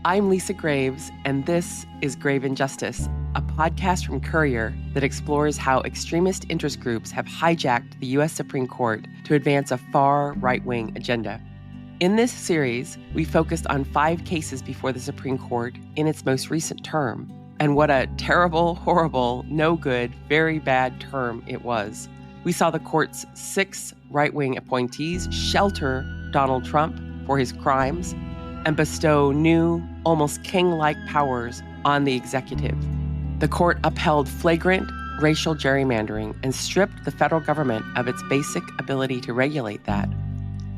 I'm Lisa Graves, and this is Grave Injustice, a podcast from Courier that explores how extremist interest groups have hijacked the U.S. Supreme Court to advance a far right-wing agenda. In this series, we focused on 5 cases before the Supreme Court in its most recent term, and what a terrible, horrible, no good, very bad term it was. We saw the court's 6 right-wing appointees shelter Donald Trump for his crimes and bestow new, almost king-like powers on the executive. The court upheld flagrant racial gerrymandering and stripped the federal government of its basic ability to regulate that.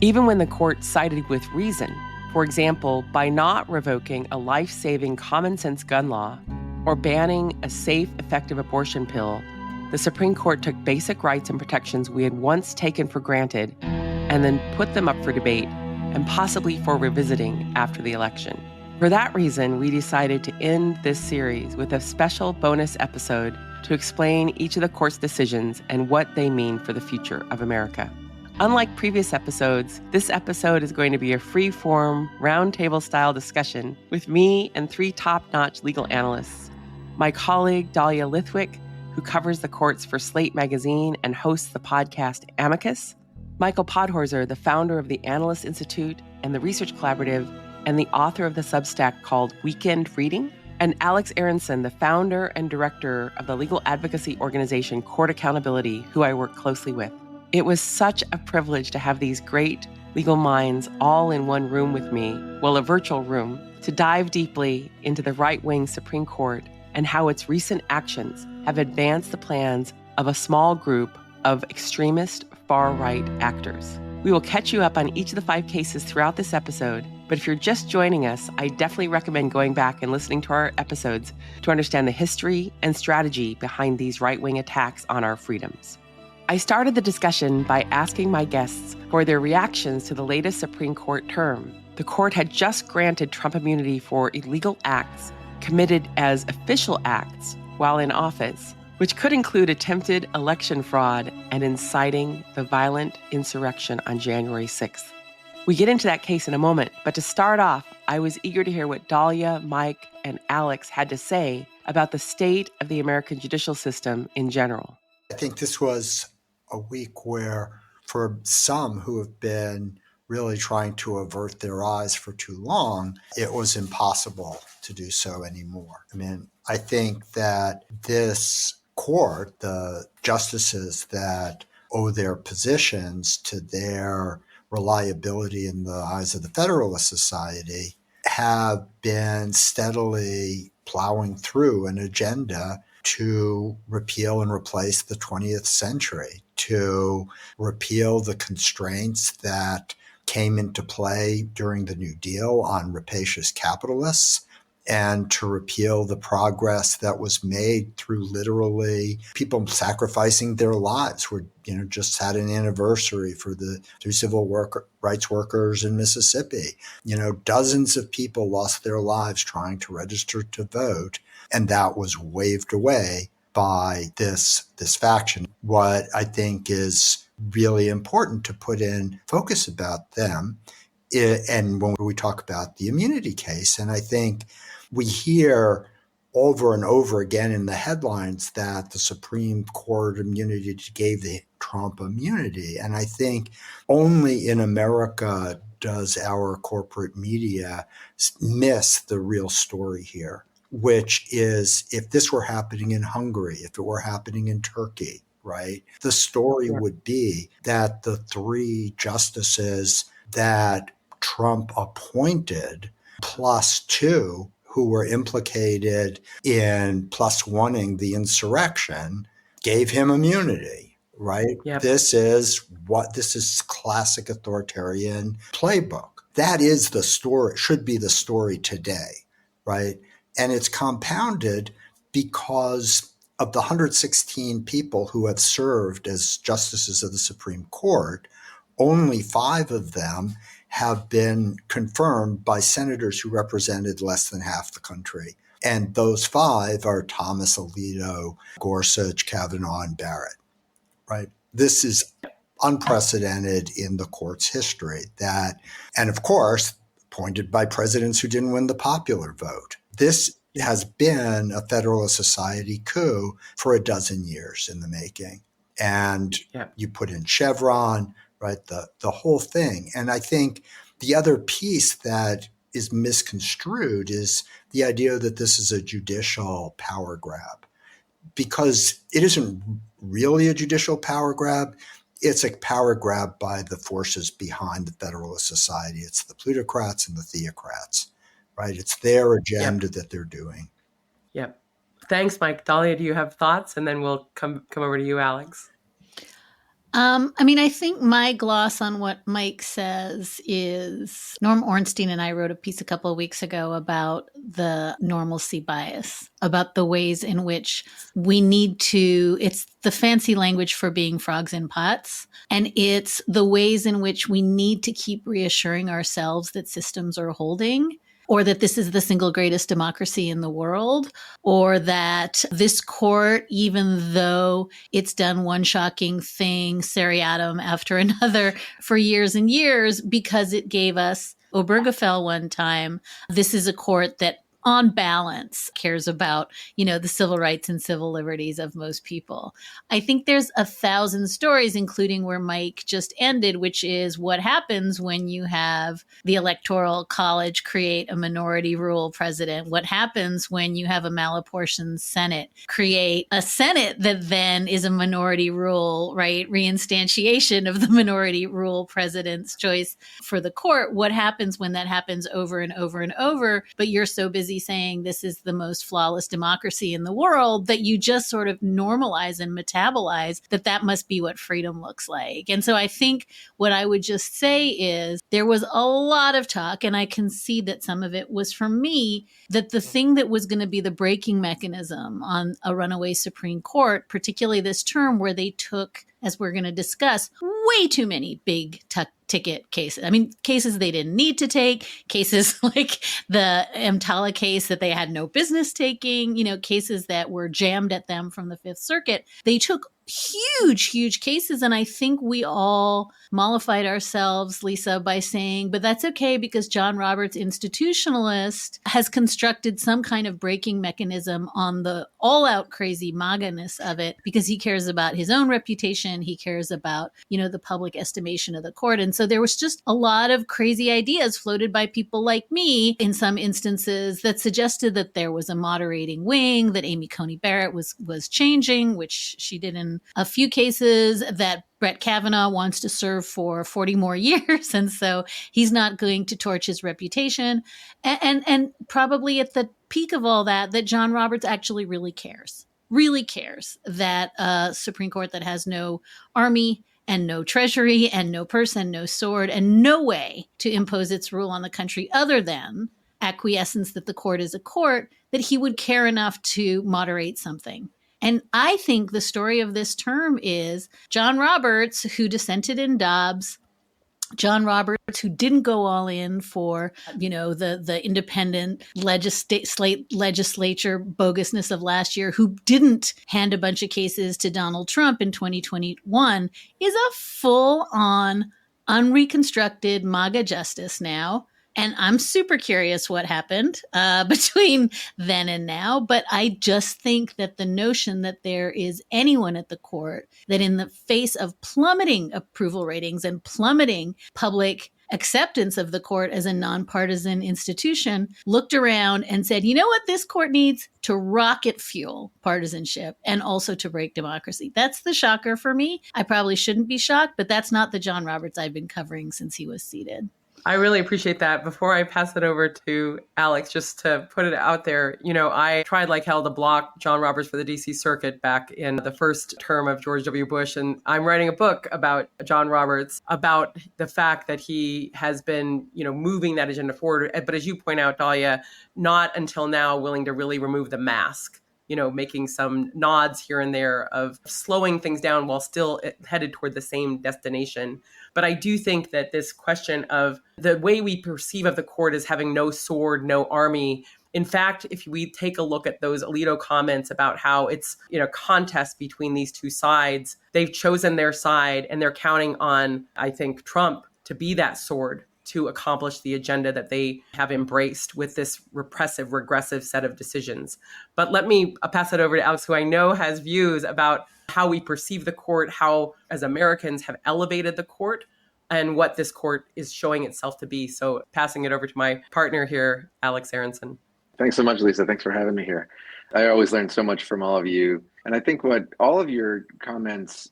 Even when the court sided with reason, for example, by not revoking a life-saving common-sense gun law or banning a safe, effective abortion pill, the Supreme Court took basic rights and protections we had once taken for granted and then put them up for debate and possibly for revisiting after the election. For that reason, we decided to end this series with a special bonus episode to explain each of the court's decisions and what they mean for the future of America. Unlike previous episodes, this episode is going to be a free-form, roundtable-style discussion with me and 3 top-notch legal analysts. My colleague, Dahlia Lithwick, who covers the courts for Slate Magazine and hosts the podcast Amicus. Michael Podhorzer, the founder of the Analyst Institute and the Research Collaborative, and the author of the Substack called Weekend Reading. And Alex Aronson, the founder and director of the legal advocacy organization Court Accountability, who I work closely with. It was such a privilege to have these great legal minds all in one room with me, well, a virtual room, to dive deeply into the right-wing Supreme Court and how its recent actions have advanced the plans of a small group of extremist far-right actors. We will catch you up on each of the 5 cases throughout this episode, but if you're just joining us, I definitely recommend going back and listening to our episodes to understand the history and strategy behind these right-wing attacks on our freedoms. I started the discussion by asking my guests for their reactions to the latest Supreme Court term. The court had just granted Trump immunity for illegal acts committed as official acts while in office, which could include attempted election fraud and inciting the violent insurrection on January 6th. We get into that case in a moment, but to start off, I was eager to hear what Dahlia, Mike, and Alex had to say about the state of the American judicial system in general. I think this was a week where, for some who have been really trying to avert their eyes for too long, it was impossible to do so anymore. I mean, I think that this court, the justices that owe their positions to their reliability in the eyes of the Federalist Society, have been steadily plowing through an agenda to repeal and replace the 20th century, to repeal the constraints that came into play during the New Deal on rapacious capitalists, and to repeal the progress that was made through literally people sacrificing their lives. We just had an anniversary for the 3 civil rights workers in Mississippi. Dozens of people lost their lives trying to register to vote, and that was waved away by this faction. What I think is really important to put in focus about them, and when we talk about the immunity case, and I think we hear over and over again in the headlines that the Supreme Court immunity gave the Trump immunity. And I think only in America does our corporate media miss the real story here, which is if this were happening in Hungary, if it were happening in Turkey, right, the story would be that the 3 justices that Trump appointed plus 2 who were implicated in plus 1ing the insurrection gave him immunity, right? Yep. This is classic authoritarian playbook. That is the story, should be the story today, right? And it's compounded because of the 116 people who have served as justices of the Supreme Court, only 5 of them have been confirmed by senators who represented less than half the country. And those 5 are Thomas, Alito, Gorsuch, Kavanaugh, and Barrett, right? This is unprecedented in the court's history. And of course, appointed by presidents who didn't win the popular vote. This has been a Federalist Society coup for a dozen years in the making. And you put in Chevron, right, the whole thing. And I think the other piece that is misconstrued is the idea that this is a judicial power grab, because it isn't really a judicial power grab. It's a power grab by the forces behind the Federalist Society. It's the plutocrats and the theocrats, right? It's their agenda that they're doing. Yep. Thanks, Mike. Dahlia, do you have thoughts? And then we'll come over to you, Alex. I think my gloss on what Mike says is Norm Ornstein and I wrote a piece a couple of weeks ago about the normalcy bias, about the ways in which we need to, it's the fancy language for being frogs in pots. And it's the ways in which we need to keep reassuring ourselves that systems are holding, or that this is the single greatest democracy in the world, or that this court, even though it's done one shocking thing, seriatim after another for years and years, because it gave us Obergefell one time, this is a court that on balance cares about, the civil rights and civil liberties of most people. I think there's 1,000 stories, including where Mike just ended, which is what happens when you have the Electoral College create a minority rule president. What happens when you have a malapportioned Senate create a Senate that then is a minority rule, right? Reinstantiation of the minority rule president's choice for the court. What happens when that happens over and over and over, but you're so busy saying this is the most flawless democracy in the world that you just sort of normalize and metabolize that must be what freedom looks like. And so I think what I would just say is there was a lot of talk, and I can see that some of it was from me, that the thing that was going to be the braking mechanism on a runaway Supreme Court, particularly this term where they took, as we're going to discuss, way too many big ticket cases. Cases they didn't need to take, cases like the EMTALA case that they had no business taking, cases that were jammed at them from the Fifth Circuit. They took huge cases. And I think we all mollified ourselves, Lisa, by saying, but that's okay because John Roberts, institutionalist, has constructed some kind of braking mechanism on the all-out crazy MAGA-ness of it because he cares about his own reputation. He cares about, the public estimation of the court. And so there was just a lot of crazy ideas floated by people like me in some instances that suggested that there was a moderating wing, that Amy Coney Barrett was changing, which she did in a few cases, that Brett Kavanaugh wants to serve for 40 more years. And so he's not going to torch his reputation. And probably at the peak of all that John Roberts actually really cares that a Supreme Court that has no army and no treasury and no purse and no sword and no way to impose its rule on the country other than acquiescence that the court is a court, that he would care enough to moderate something. And I think the story of this term is John Roberts, who dissented in Dobbs, John Roberts, who didn't go all in for, the independent legislature bogusness of last year, who didn't hand a bunch of cases to Donald Trump in 2021, is a full-on, unreconstructed MAGA justice now. And I'm super curious what happened between then and now. But I just think that the notion that there is anyone at the court that in the face of plummeting approval ratings and plummeting public acceptance of the court as a nonpartisan institution looked around and said, you know what this court needs? To rocket fuel partisanship and also to break democracy. That's the shocker for me. I probably shouldn't be shocked, but that's not the John Roberts I've been covering since he was seated. I really appreciate that. Before I pass it over to Alex, just to put it out there, I tried like hell to block John Roberts for the DC Circuit back in the first term of George W. Bush. And I'm writing a book about John Roberts, about the fact that he has been, moving that agenda forward. But as you point out, Dahlia, not until now willing to really remove the mask. Making some nods here and there of slowing things down while still headed toward the same destination. But I do think that this question of the way we perceive of the court as having no sword, no army. In fact, if we take a look at those Alito comments about how it's, contest between these two sides, they've chosen their side and they're counting on, I think, Trump to be that sword to accomplish the agenda that they have embraced with this repressive, regressive set of decisions. But let me pass it over to Alex, who I know has views about how we perceive the court, how as Americans have elevated the court, and what this court is showing itself to be. So passing it over to my partner here, Alex Aronson. Thanks so much, Lisa. Thanks for having me here. I always learn so much from all of you. And I think what all of your comments,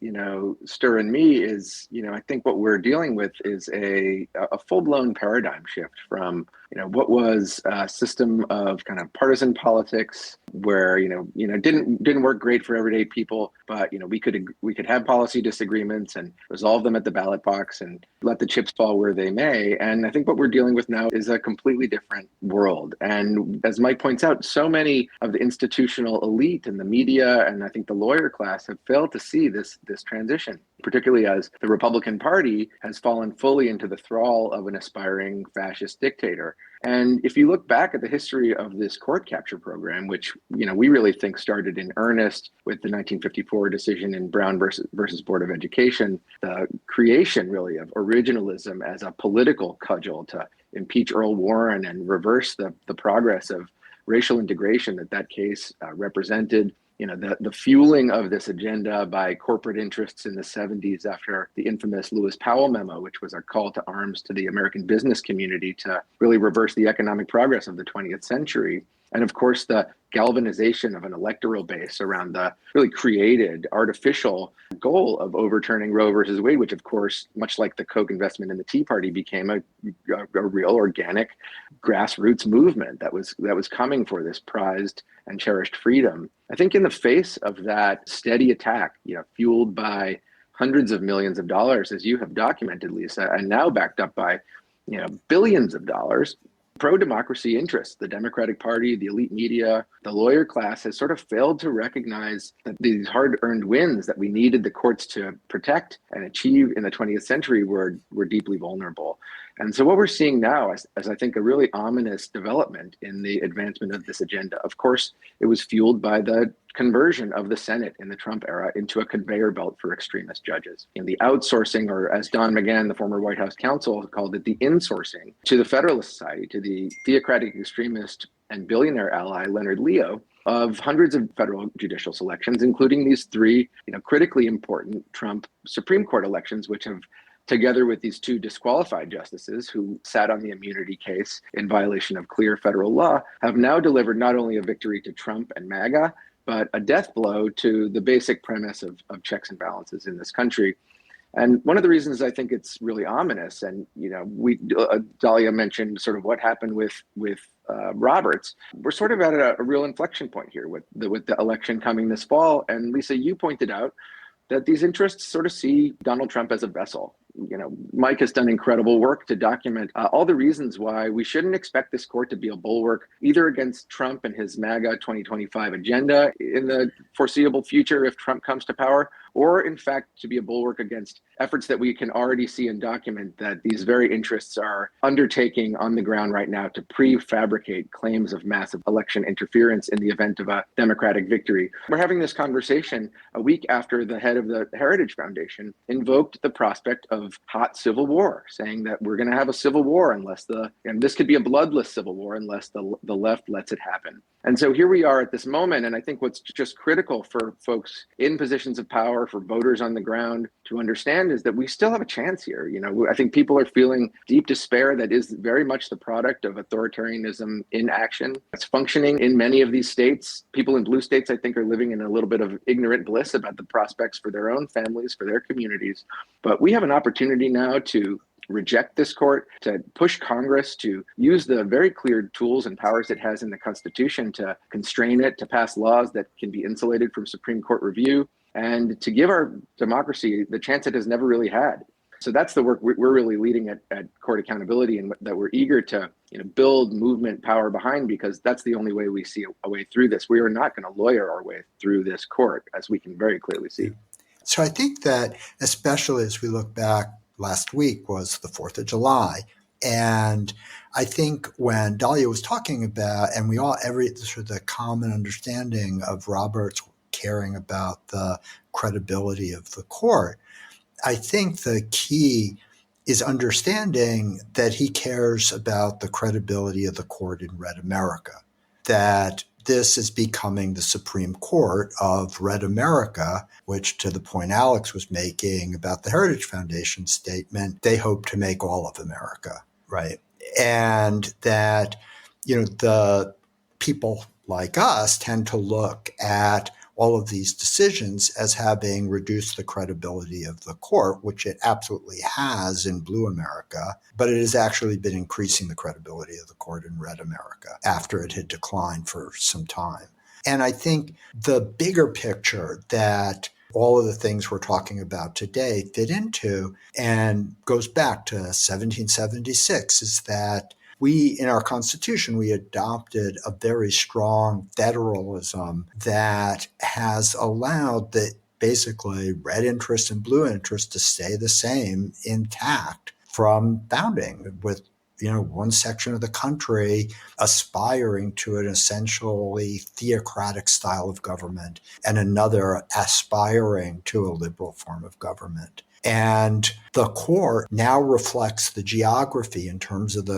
stir in me is, I think what we're dealing with is a full-blown paradigm shift from, what was a system of kind of partisan politics where, didn't work great for everyday people, but, we could have policy disagreements and resolve them at the ballot box and let the chips fall where they may. And I think what we're dealing with now is a completely different world. And as Mike points out, so many of the institutional elite and the media and I think the lawyer class have failed to see this transition, particularly as the Republican Party has fallen fully into the thrall of an aspiring fascist dictator. And if you look back at the history of this court capture program, which we really think started in earnest with the 1954 decision in Brown versus Board of Education, the creation really of originalism as a political cudgel to impeach Earl Warren and reverse the progress of racial integration that case represented. The fueling of this agenda by corporate interests in the 70s after the infamous Lewis Powell memo, which was a call to arms to the American business community to really reverse the economic progress of the 20th century. And of course, the galvanization of an electoral base around the really created artificial goal of overturning Roe versus Wade, which of course, much like the Koch investment in the Tea Party, became a real organic grassroots movement that was coming for this prized and cherished freedom. I think in the face of that steady attack, fueled by hundreds of millions of dollars, as you have documented, Lisa, and now backed up by, billions of dollars, pro-democracy interests, the Democratic Party, the elite media, the lawyer class has sort of failed to recognize that these hard-earned wins that we needed the courts to protect and achieve in the 20th century were deeply vulnerable. And so what we're seeing now is I think a really ominous development in the advancement of this agenda. Of course, it was fueled by the conversion of the Senate in the Trump era into a conveyor belt for extremist judges. The outsourcing, or as Don McGahn, the former White House counsel, called it, the insourcing to the Federalist Society, to the theocratic extremist and billionaire ally Leonard Leo, of hundreds of federal judicial selections, including these three, critically important Trump Supreme Court elections, which have, together with these two disqualified justices who sat on the immunity case in violation of clear federal law, have now delivered not only a victory to Trump and MAGA, but a death blow to the basic premise of checks and balances in this country. And one of the reasons I think it's really ominous, and Dahlia mentioned sort of what happened with Roberts. We're sort of at a real inflection point here with the election coming this fall. And Lisa, you pointed out that these interests sort of see Donald Trump as a vessel. Mike has done incredible work to document all the reasons why we shouldn't expect this court to be a bulwark either against Trump and his MAGA 2025 agenda in the foreseeable future if Trump comes to power, or in fact to be a bulwark against efforts that we can already see and document that these very interests are undertaking on the ground right now to prefabricate claims of massive election interference in the event of a Democratic victory. We're having this conversation a week after the head of the Heritage Foundation invoked the prospect of hot civil war, saying that we're going to have a civil war and this could be a bloodless civil war unless the left lets it happen. And so here we are at this moment. And I think what's just critical for folks in positions of power, for voters on the ground to understand is that we still have a chance here. I think people are feeling deep despair that is very much the product of authoritarianism in action. It's functioning in many of these states. People in blue states, I think, are living in a little bit of ignorant bliss about the prospects for their own families, for their communities. But we have an opportunity now to reject this court, to push Congress to use the very clear tools and powers it has in the Constitution to constrain it, to pass laws that can be insulated from Supreme Court review, and to give our democracy the chance it has never really had. So that's the work we're really leading at court accountability, and that we're eager to build movement power behind, because that's the only way we see a way through this. We are not going to lawyer our way through this court, as we can very clearly see. So I think that, especially as we look back, last week was the 4th of July. And I think when Dahlia was talking about, and we all, sort of the common understanding of Roberts caring about the credibility of the court, I think the key is understanding that he cares about the credibility of the court in Red America, that this is becoming the Supreme Court of Red America, which, to the point Alex was making about the Heritage Foundation statement, they hope to make all of America, right? And that, the people like us tend to look at all of these decisions as having reduced the credibility of the court, which it absolutely has in Blue America, but it has actually been increasing the credibility of the court in Red America after it had declined for some time. And I think the bigger picture that all of the things we're talking about today fit into and goes back to 1776 is that in our Constitution, we adopted a very strong federalism that has allowed that basically red interest and blue interest to stay the same intact from founding, with one section of the country aspiring to an essentially theocratic style of government and another aspiring to a liberal form of government. And the court now reflects the geography in terms of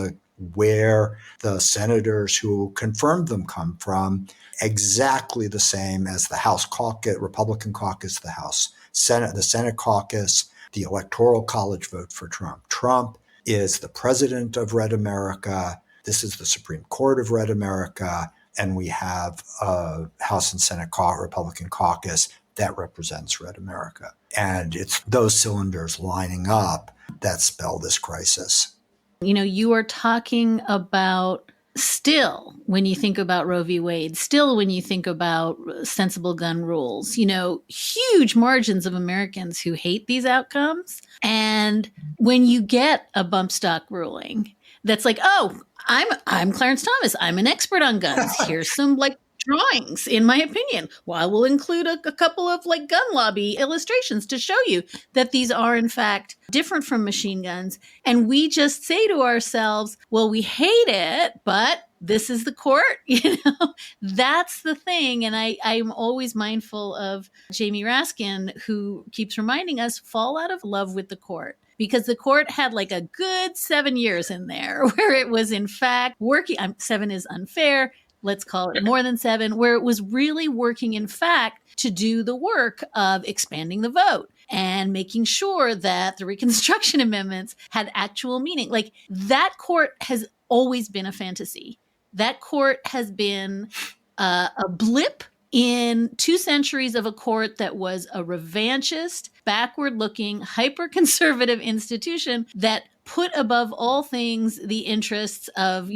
where the senators who confirmed them come from, exactly the same as the House caucus, Republican caucus, the Senate caucus, the Electoral College vote for Trump. Trump is the president of Red America. This is the Supreme Court of Red America. And we have a House and Senate Republican caucus that represents Red America. And it's those cylinders lining up that spell this crisis. You are talking about still, when you think about Roe v. Wade, still when you think about sensible gun rules, huge margins of Americans who hate these outcomes. And when you get a bump stock ruling that's like, oh, I'm Clarence Thomas, I'm an expert on guns. Here's some drawings, in my opinion. Well, I will include a couple of gun lobby illustrations to show you that these are in fact different from machine guns. And we just say to ourselves, well, we hate it, but this is the court, that's the thing. And I'm always mindful of Jamie Raskin, who keeps reminding us, fall out of love with the court. Because the court had a good 7 years in there where it was in fact working. 7 is unfair. Let's call it more than 7, where it was really working, in fact, to do the work of expanding the vote and making sure that the Reconstruction Amendments had actual meaning. That court has always been a fantasy. That court has been a blip in 2 centuries of a court that was a revanchist, backward-looking, hyper-conservative institution that put above all things the interests of,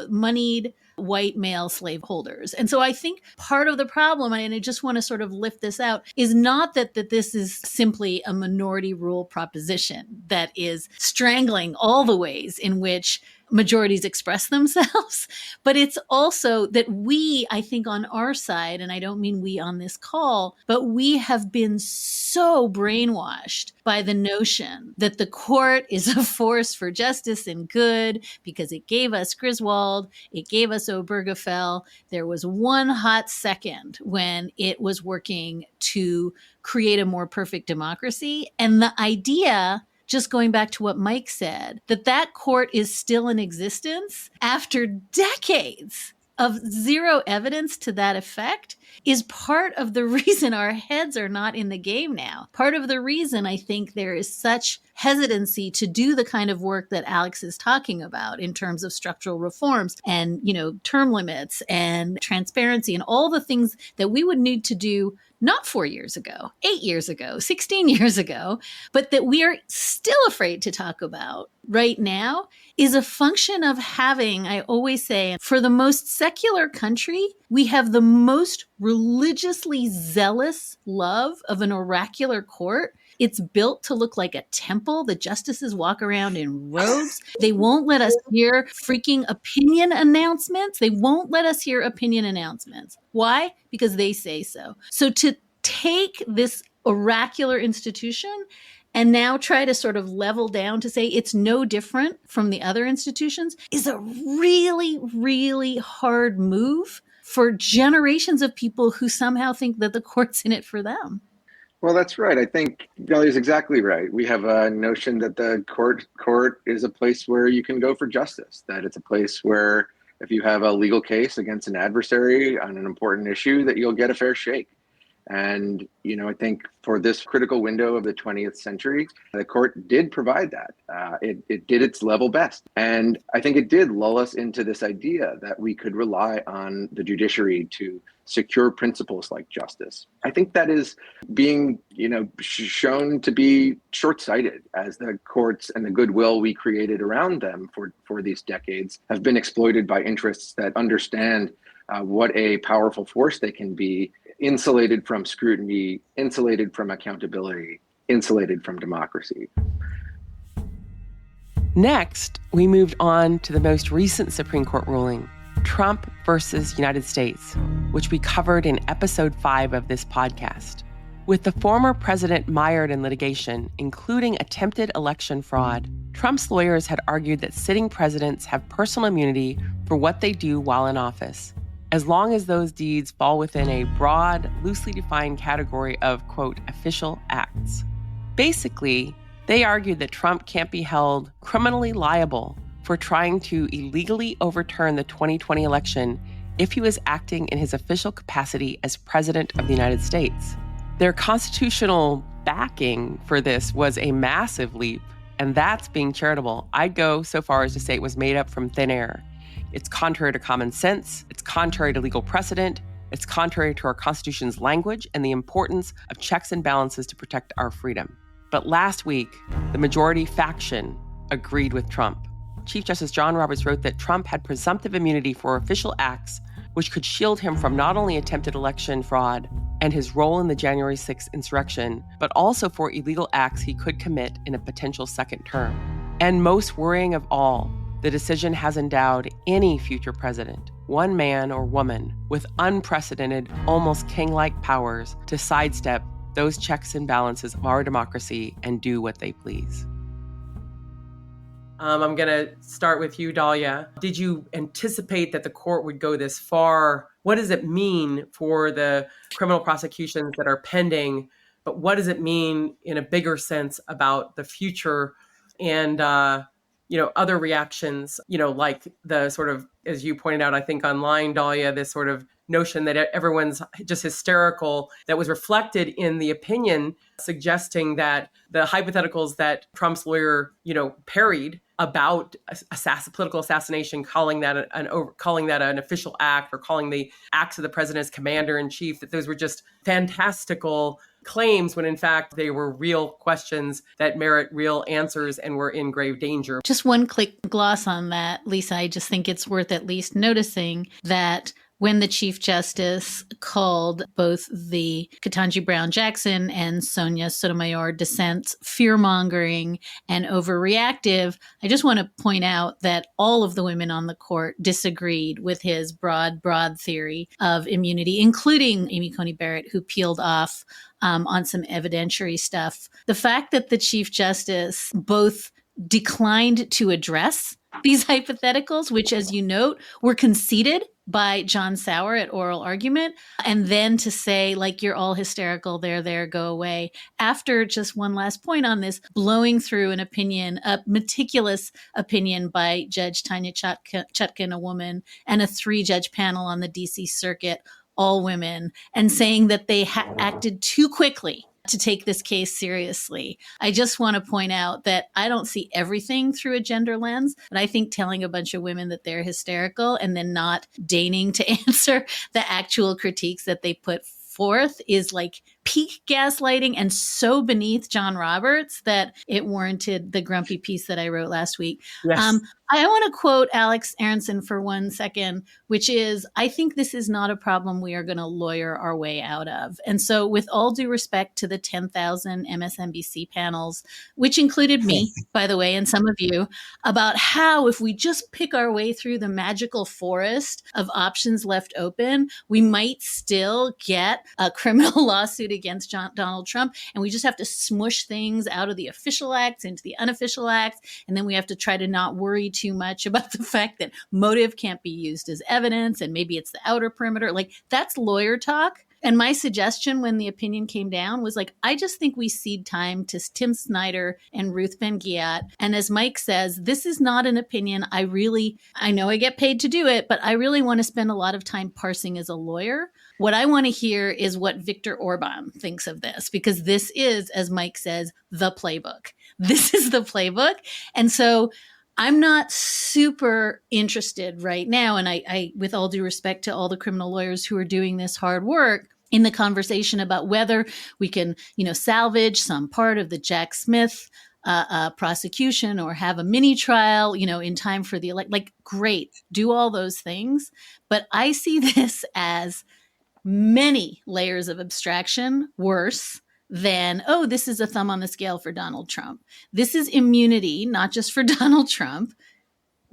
moneyed white male slaveholders. And so I think part of the problem, and I just want to sort of lift this out, is not that this is simply a minority rule proposition that is strangling all the ways in which majorities express themselves, but it's also that we, I think on our side, and I don't mean we on this call, but we have been so brainwashed by the notion that the court is a force for justice and good because it gave us Griswold, it gave us Obergefell. There was one hot second when it was working to create a more perfect democracy. And the idea, just going back to what Mike said, that court is still in existence after decades of zero evidence to that effect is part of the reason our heads are not in the game now. Part of the reason I think there is such hesitancy to do the kind of work that Alex is talking about in terms of structural reforms and, term limits and transparency and all the things that we would need to do not 4 years ago, 8 years ago, 16 years ago, but that we are still afraid to talk about right now is a function of having, I always say, for the most secular country, we have the most religiously zealous love of an oracular court. It's built to look like a temple. The justices walk around in robes. They won't let us hear freaking opinion announcements. They won't let us hear opinion announcements. Why? Because they say so. So to take this oracular institution and now try to sort of level down to say it's no different from the other institutions is a really, really hard move for generations of people who somehow think that the court's in it for them. Well, that's right. I think Dahlia is exactly right. We have a notion that the court is a place where you can go for justice, that it's a place where if you have a legal case against an adversary on an important issue, that you'll get a fair shake. And, I think for this critical window of the 20th century, the court did provide that. It did its level best. And I think it did lull us into this idea that we could rely on the judiciary to secure principles like justice. I think that is being, shown to be short-sighted, as the courts and the goodwill we created around them for these decades have been exploited by interests that understand what a powerful force they can be, insulated from scrutiny, insulated from accountability, insulated from democracy. Next, we moved on to the most recent Supreme Court ruling, Trump versus United States, which we covered in episode 5 of this podcast. With the former president mired in litigation, including attempted election fraud, Trump's lawyers had argued that sitting presidents have personal immunity for what they do while in office, as long as those deeds fall within a broad, loosely defined category of, quote, official acts. Basically, they argued that Trump can't be held criminally liable for trying to illegally overturn the 2020 election if he was acting in his official capacity as president of the United States. Their constitutional backing for this was a massive leap, and that's being charitable. I'd go so far as to say it was made up from thin air. It's contrary to common sense, it's contrary to legal precedent, it's contrary to our Constitution's language and the importance of checks and balances to protect our freedom. But last week, the majority faction agreed with Trump. Chief Justice John Roberts wrote that Trump had presumptive immunity for official acts which could shield him from not only attempted election fraud and his role in the January 6th insurrection, but also for illegal acts he could commit in a potential second term. And most worrying of all, the decision has endowed any future president, one man or woman, with unprecedented, almost king-like powers to sidestep those checks and balances of our democracy and do what they please. I'm going to start with you, Dahlia. Did you anticipate that the court would go this far? What does it mean for the criminal prosecutions that are pending? But what does it mean in a bigger sense about the future and other reactions, like the sort of, as you pointed out, I think online, Dahlia, this sort of notion that everyone's just hysterical, that was reflected in the opinion suggesting that the hypotheticals that Trump's lawyer, parried about political assassination, calling that an official act, or calling the acts of the president as commander in chief, that those were just fantastical claims, when in fact they were real questions that merit real answers and were in grave danger. Just one quick gloss on that, Lisa. I just think it's worth at least noticing that when the Chief Justice called both the Ketanji Brown Jackson and Sonia Sotomayor dissents fear-mongering and overreactive, I just want to point out that all of the women on the court disagreed with his broad theory of immunity, including Amy Coney Barrett, who peeled off on some evidentiary stuff. The fact that the Chief Justice both declined to address these hypotheticals, which, as you note, were conceded by John Sauer at oral argument, and then to say, like, you're all hysterical, there, go away. After, just one last point on this, blowing through an opinion, a meticulous opinion by Judge Tanya Chutkan, a woman, and a 3-judge panel on the DC Circuit, all women, and saying that they acted too quickly to take this case seriously. I just want to point out that I don't see everything through a gender lens, but I think telling a bunch of women that they're hysterical and then not deigning to answer the actual critiques that they put forth is like peak gaslighting, and so beneath John Roberts that it warranted the grumpy piece that I wrote last week. Yes. I want to quote Alex Aronson for 1 second, which is, I think this is not a problem we are going to lawyer our way out of. And so, with all due respect to the 10,000 MSNBC panels, which included me, by the way, and some of you, about how if we just pick our way through the magical forest of options left open, we might still get a criminal lawsuit against Donald Trump. And we just have to smush things out of the official acts into the unofficial acts. And then we have to try to not worry too much about the fact that motive can't be used as evidence. And maybe it's the outer perimeter. Like, that's lawyer talk. And my suggestion when the opinion came down was like, I just think we cede time to Tim Snyder and Ruth Ben-Ghiat. And as Mike says, this is not an opinion. I know I get paid to do it, but I really want to spend a lot of time parsing as a lawyer. What I want to hear is what Viktor Orban thinks of this, because this is, as Mike says, the playbook. This is the playbook. And so I'm not super interested right now. And I, with all due respect to all the criminal lawyers who are doing this hard work, in the conversation about whether we can, salvage some part of the Jack Smith prosecution or have a mini trial, in time for the great, do all those things. But I see this as many layers of abstraction worse than, oh, this is a thumb on the scale for Donald Trump. This is immunity, not just for Donald Trump,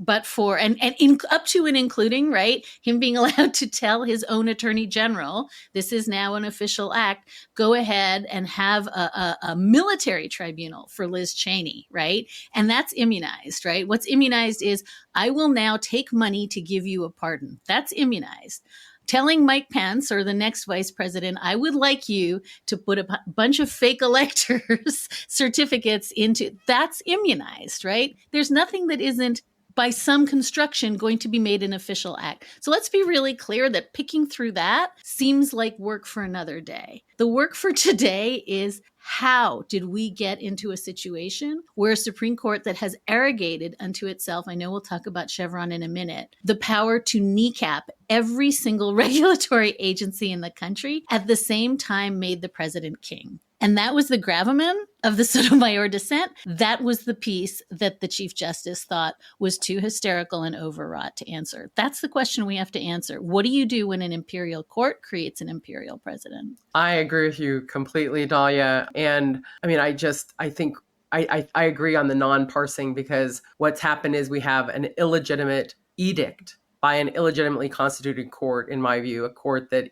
but for, up to and including, right, him being allowed to tell his own attorney general, this is now an official act, go ahead and have a military tribunal for Liz Cheney, right? And that's immunized, right? What's immunized is, I will now take money to give you a pardon. That's immunized. Telling Mike Pence or the next vice president, I would like you to put a bunch of fake electors' certificates into, that's immunized, right? There's nothing that isn't by some construction going to be made an official act. So let's be really clear that picking through that seems like work for another day. The work for today is, how did we get into a situation where a Supreme Court that has arrogated unto itself, I know we'll talk about Chevron in a minute, the power to kneecap every single regulatory agency in the country, at the same time made the president king? And that was the gravamen of the Sotomayor dissent. That was the piece that the Chief Justice thought was too hysterical and overwrought to answer. That's the question we have to answer. What do you do when an imperial court creates an imperial president? I agree with you completely, Dahlia. And I mean, I think I agree on the non-parsing, because what's happened is we have an illegitimate edict by an illegitimately constituted court, in my view, a court that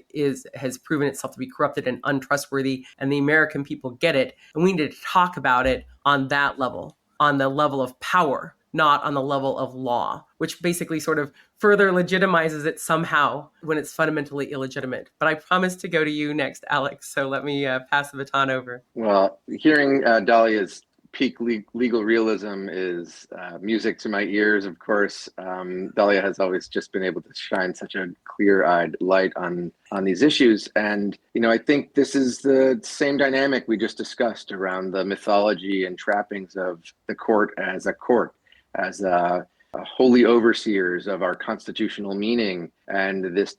has proven itself to be corrupted and untrustworthy, and the American people get it. And we need to talk about it on that level, on the level of power, not on the level of law, which basically sort of further legitimizes it somehow when it's fundamentally illegitimate. But I promise to go to you next, Alex. So let me pass the baton over. Well, hearing Dahlia's peak legal realism is music to my ears, of course. Dahlia has always just been able to shine such a clear-eyed light on these issues. And, I think this is the same dynamic we just discussed around the mythology and trappings of the court, as holy overseers of our constitutional meaning, and this,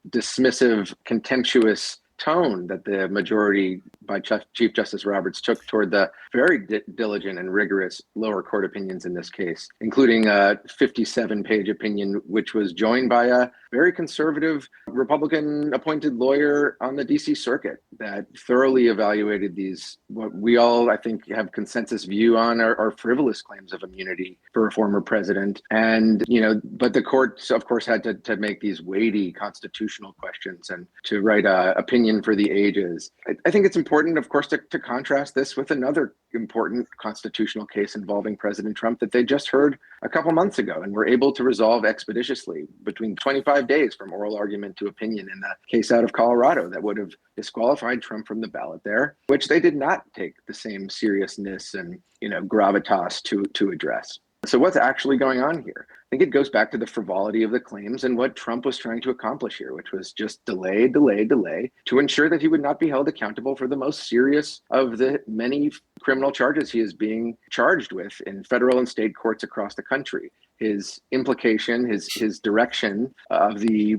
dismissive, contemptuous tone that the majority by Chief Justice Roberts took toward the very diligent and rigorous lower court opinions in this case, including a 57-page opinion, which was joined by a very conservative Republican appointed lawyer on the DC circuit that thoroughly evaluated these, what we all, I think, have consensus view on are frivolous claims of immunity for a former president. And, but the court, of course, had to make these weighty constitutional questions and to write an opinion for the ages. I think it's important, of course, to contrast this with another important constitutional case involving President Trump that they just heard a couple months ago and were able to resolve expeditiously, between 25 days from oral argument to opinion, in the case out of Colorado that would have disqualified Trump from the ballot there, which they did not take the same seriousness and gravitas to address. So what's actually going on here? I think it goes back to the frivolity of the claims and what Trump was trying to accomplish here, which was just delay to ensure that he would not be held accountable for the most serious of the many criminal charges he is being charged with in federal and state courts across the country. His implication, his direction of the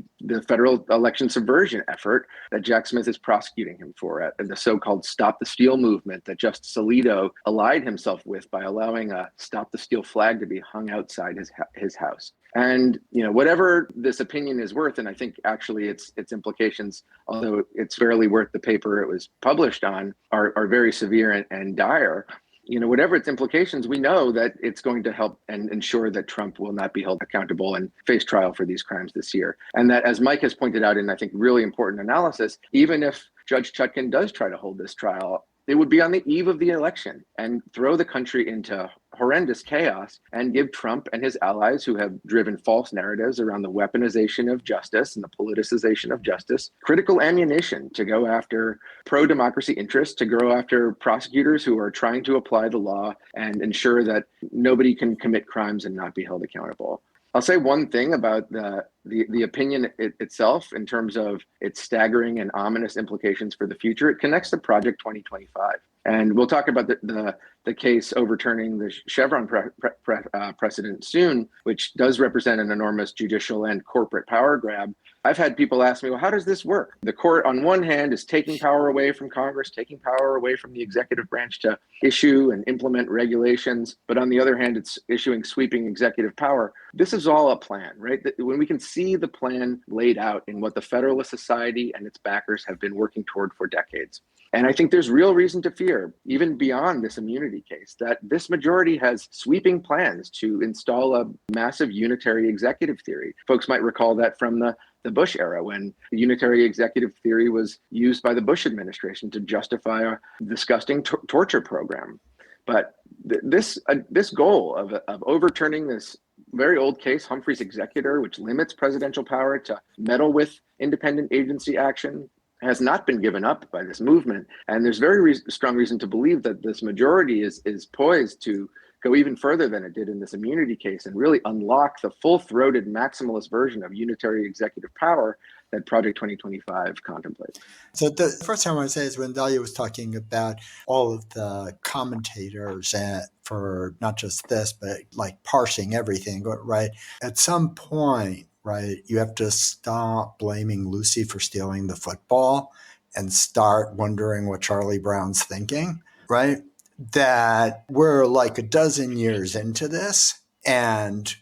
federal election subversion effort that Jack Smith is prosecuting him for, the so-called Stop the Steal movement that Justice Alito allied himself with by allowing a Stop the Steal flag to be hung outside his house. And whatever this opinion is worth, and I think actually its implications, although it's barely worth the paper it was published on, are very severe and dire. Whatever its implications, we know that it's going to help and ensure that Trump will not be held accountable and face trial for these crimes this year. And that, as Mike has pointed out in, I think, really important analysis, even if Judge Chutkan does try to hold this trial It would be on the eve of the election and throw the country into horrendous chaos and give Trump and his allies, who have driven false narratives around the weaponization of justice and the politicization of justice, critical ammunition to go after pro-democracy interests, to go after prosecutors who are trying to apply the law and ensure that nobody can commit crimes and not be held accountable. I'll say one thing about the opinion itself in terms of its staggering and ominous implications for the future. It connects to Project 2025. And we'll talk about the case overturning the Chevron precedent soon, which does represent an enormous judicial and corporate power grab. I've had people ask me, well, how does this work? The court, on one hand, is taking power away from Congress, taking power away from the executive branch to issue and implement regulations. But on the other hand, it's issuing sweeping executive power. This is all a plan, right? When we can see the plan laid out in what the Federalist Society and its backers have been working toward for decades. And I think there's real reason to fear, even beyond this immunity case, that this majority has sweeping plans to install a massive unitary executive theory. Folks might recall that from the Bush era, when the unitary executive theory was used by the Bush administration to justify a disgusting torture program. But this goal of overturning this very old case, Humphrey's Executor, which limits presidential power to meddle with independent agency action, has not been given up by this movement. And there's very strong reason to believe that this majority is poised to go even further than it did in this immunity case and really unlock the full-throated maximalist version of unitary executive power that Project 2025 contemplates. So the first time I want to say is when Dahlia was talking about all of the commentators for not just this, but like parsing everything, right? At some point, right, you have to stop blaming Lucy for stealing the football and start wondering what Charlie Brown's thinking, right? That we're like a dozen years into this and,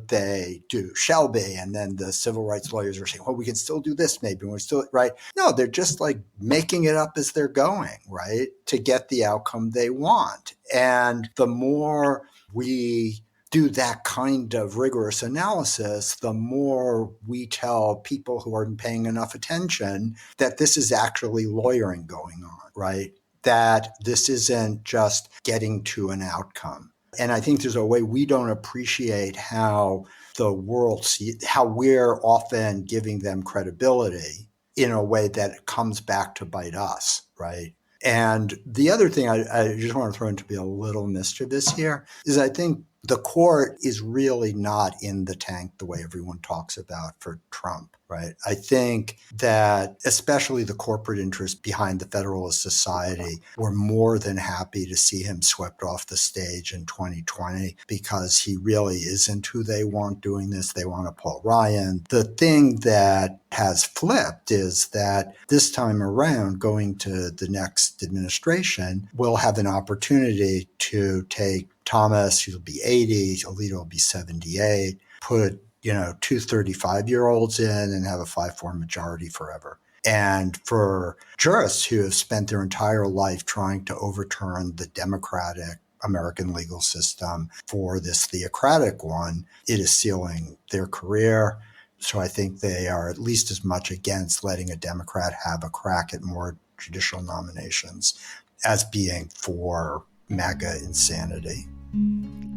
they do Shelby, and then the civil rights lawyers are saying, well, we can still do this maybe. We're still, right? No, they're just like making it up as they're going, right? To get the outcome they want. And the more we do that kind of rigorous analysis, the more we tell people who aren't paying enough attention that this is actually lawyering going on, right? That this isn't just getting to an outcome. And I think there's a way we don't appreciate how the world sees, how we're often giving them credibility in a way that comes back to bite us, right? And the other thing I just want to throw into be a little mischievous here is I think the court is really not in the tank the way everyone talks about for Trump, right? I think that especially the corporate interests behind the Federalist Society were more than happy to see him swept off the stage in 2020 because he really isn't who they want doing this. They want a Paul Ryan. The thing that has flipped is that this time around, going to the next administration, we'll have an opportunity to take Thomas, who'll be 80, Alito will be 78, put, 2 35-year-olds in and have a 5-4 majority forever. And for jurists who have spent their entire life trying to overturn the democratic American legal system for this theocratic one, it is sealing their career. So I think they are at least as much against letting a Democrat have a crack at more judicial nominations as being for MAGA insanity.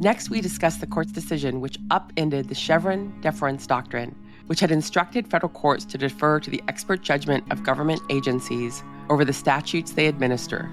Next, we discuss the court's decision which upended the Chevron deference doctrine, which had instructed federal courts to defer to the expert judgment of government agencies over the statutes they administer.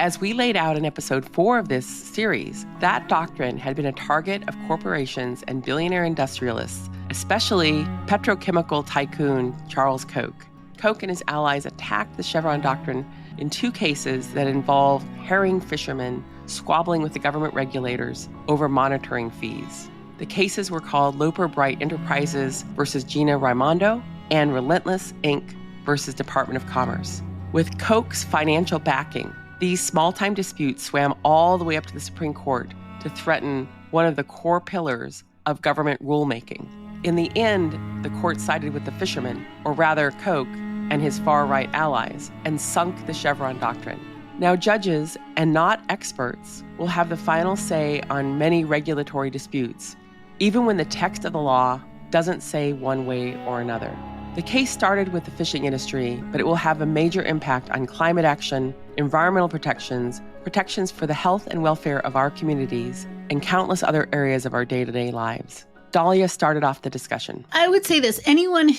As we laid out in episode 4 of this series, that doctrine had been a target of corporations and billionaire industrialists, especially petrochemical tycoon Charles Koch. Koch and his allies attacked the Chevron doctrine in 2 cases that involved herring fishermen squabbling with the government regulators over monitoring fees. The cases were called Loper Bright Enterprises versus Gina Raimondo and Relentless Inc. versus Department of Commerce. With Koch's financial backing, these small-time disputes swam all the way up to the Supreme Court to threaten one of the core pillars of government rulemaking. In the end, the court sided with the fishermen, or rather Koch and his far-right allies, and sunk the Chevron doctrine. Now, judges, and not experts, will have the final say on many regulatory disputes, even when the text of the law doesn't say one way or another. The case started with the fishing industry, but it will have a major impact on climate action, environmental protections, protections for the health and welfare of our communities, and countless other areas of our day-to-day lives. Dahlia started off the discussion. I would say this. Anyone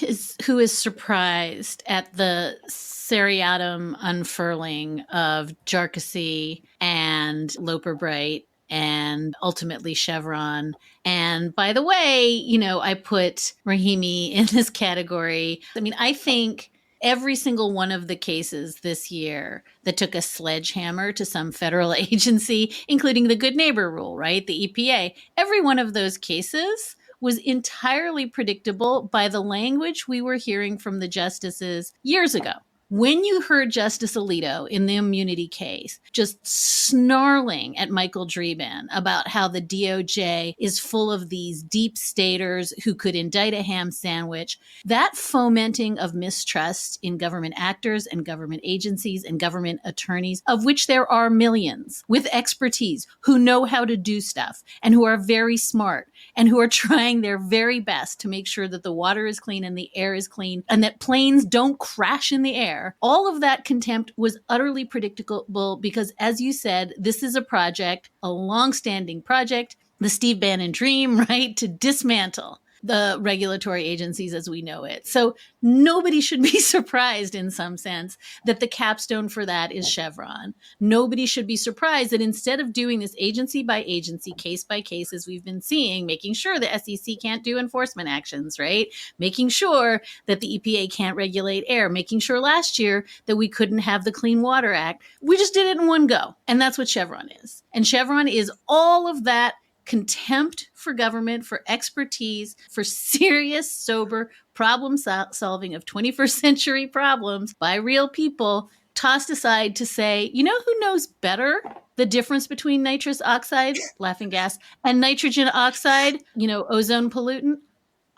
who is surprised at the seriatim unfurling of Jarkissi and Loper Bright and ultimately Chevron. And by the way, I put Rahimi in this category. I mean, I think every single one of the cases this year that took a sledgehammer to some federal agency, including the Good Neighbor Rule, right? The EPA, every one of those cases was entirely predictable by the language we were hearing from the justices years ago. When you heard Justice Alito in the immunity case just snarling at Michael Dreeben about how the DOJ is full of these deep staters who could indict a ham sandwich, that fomenting of mistrust in government actors and government agencies and government attorneys, of which there are millions with expertise who know how to do stuff and who are very smart and who are trying their very best to make sure that the water is clean and the air is clean and that planes don't crash in the air. All of that contempt was utterly predictable because, as you said, this is a project, a long-standing project, the Steve Bannon dream, right, to dismantle the regulatory agencies as we know it. So nobody should be surprised in some sense that the capstone for that is Chevron. Nobody should be surprised that instead of doing this agency by agency, case by case, as we've been seeing, making sure the SEC can't do enforcement actions, right? Making sure that the EPA can't regulate air, making sure last year that we couldn't have the Clean Water Act. We just did it in one go. And that's what Chevron is. And Chevron is all of that contempt for government, for expertise, for serious, sober problem solving of 21st century problems by real people, tossed aside to say, you know who knows better the difference between nitrous oxide, laughing gas, and nitrogen oxide, ozone pollutant?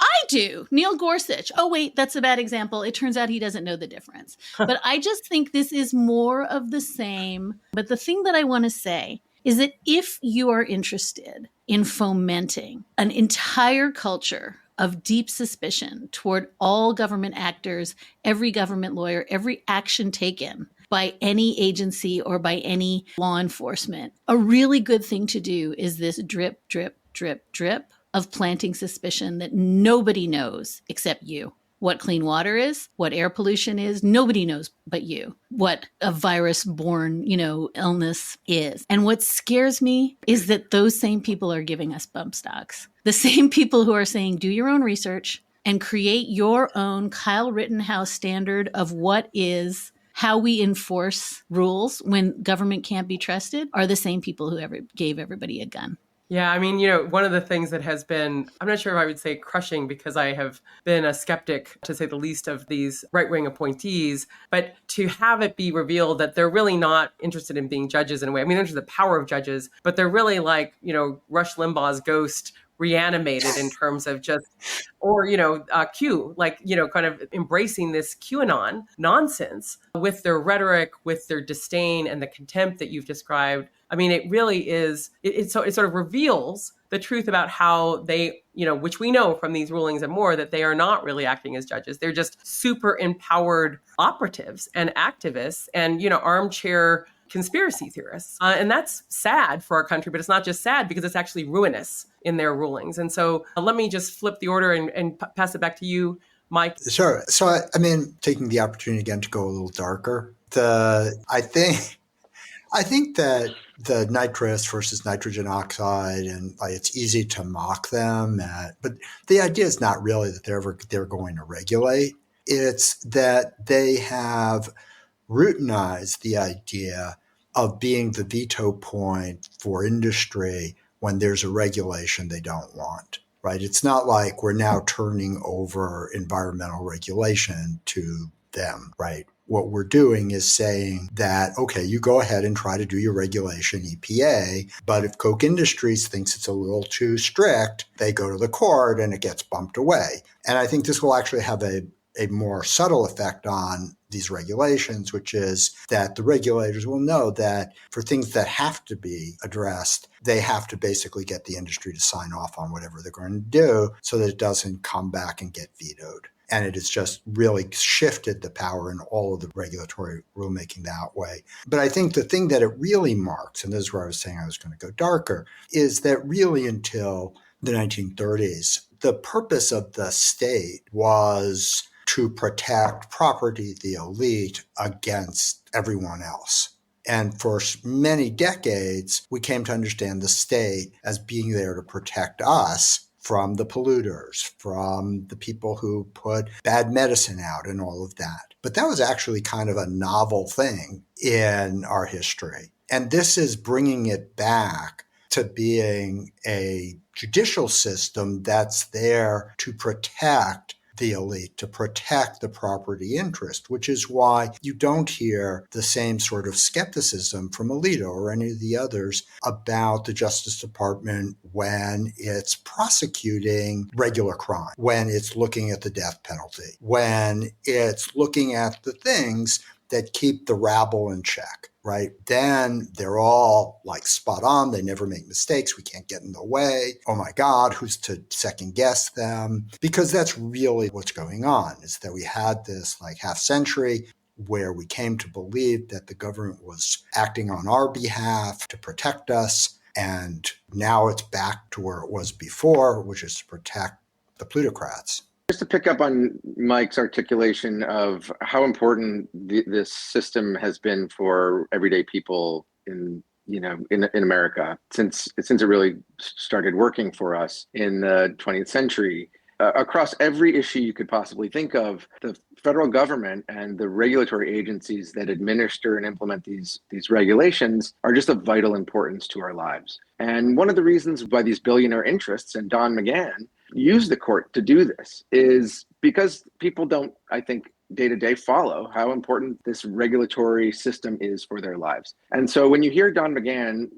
I do. Neil Gorsuch. Oh, wait, that's a bad example. It turns out he doesn't know the difference. But I just think this is more of the same. But the thing that I want to say is that if you are interested in fomenting an entire culture of deep suspicion toward all government actors, every government lawyer, every action taken by any agency or by any law enforcement, a really good thing to do is this drip, drip, drip, drip of planting suspicion that nobody knows except you. What clean water is, what air pollution is, nobody knows but you. What a virus-borne, illness is. And what scares me is that those same people are giving us bump stocks. The same people who are saying, do your own research and create your own Kyle Rittenhouse standard of what is how we enforce rules when government can't be trusted are the same people who gave everybody a gun. Yeah, I mean, one of the things that has been, I'm not sure if I would say crushing because I have been a skeptic, to say the least, of these right-wing appointees, but to have it be revealed that they're really not interested in being judges in a way. I mean, they're interested in the power of judges, but they're really like, Rush Limbaugh's ghost reanimated in terms of just, or, Q, like, kind of embracing this QAnon nonsense with their rhetoric, with their disdain and the contempt that you've described. I mean, it really is, it sort of reveals the truth about how they, which we know from these rulings and more, that they are not really acting as judges. They're just super empowered operatives and activists and, armchair conspiracy theorists. And that's sad for our country, but it's not just sad because it's actually ruinous in their rulings. And so let me just flip the order and pass it back to you, Mike. Sure. So, taking the opportunity again to go a little darker, I think that the nitrous versus nitrogen oxide, and it's easy to mock them, but the idea is not really that they're going to regulate. It's that they have routinized the idea of being the veto point for industry when there's a regulation they don't want, right? It's not like we're now turning over environmental regulation to them, right? What we're doing is saying that, okay, you go ahead and try to do your regulation, EPA, but if Koch Industries thinks it's a little too strict, they go to the court and it gets bumped away. And I think this will actually have a more subtle effect on these regulations, which is that the regulators will know that for things that have to be addressed, they have to basically get the industry to sign off on whatever they're going to do so that it doesn't come back and get vetoed. And it has just really shifted the power in all of the regulatory rulemaking that way. But I think the thing that it really marks, and this is where I was saying I was going to go darker, is that really until the 1930s, the purpose of the state was to protect property, the elite, against everyone else. And for many decades, we came to understand the state as being there to protect us from the polluters, from the people who put bad medicine out and all of that. But that was actually kind of a novel thing in our history. And this is bringing it back to being a judicial system that's there to protect the elite, to protect the property interest, which is why you don't hear the same sort of skepticism from Alito or any of the others about the Justice Department when it's prosecuting regular crime, when it's looking at the death penalty, when it's looking at the things that keep the rabble in check, right? Then they're all like spot on. They never make mistakes. We can't get in the way. Oh my God, who's to second guess them? Because that's really what's going on, is that we had this like half century where we came to believe that the government was acting on our behalf to protect us. And now it's back to where it was before, which is to protect the plutocrats. Just to pick up on Mike's articulation of how important this system has been for everyday people in America since it really started working for us in the 20th century. Across every issue you could possibly think of, the federal government and the regulatory agencies that administer and implement these regulations are just of vital importance to our lives. And one of the reasons why these billionaire interests and Don McGahn use the court to do this is because people don't, I think, day to day follow how important this regulatory system is for their lives. And so when you hear Don McGahn,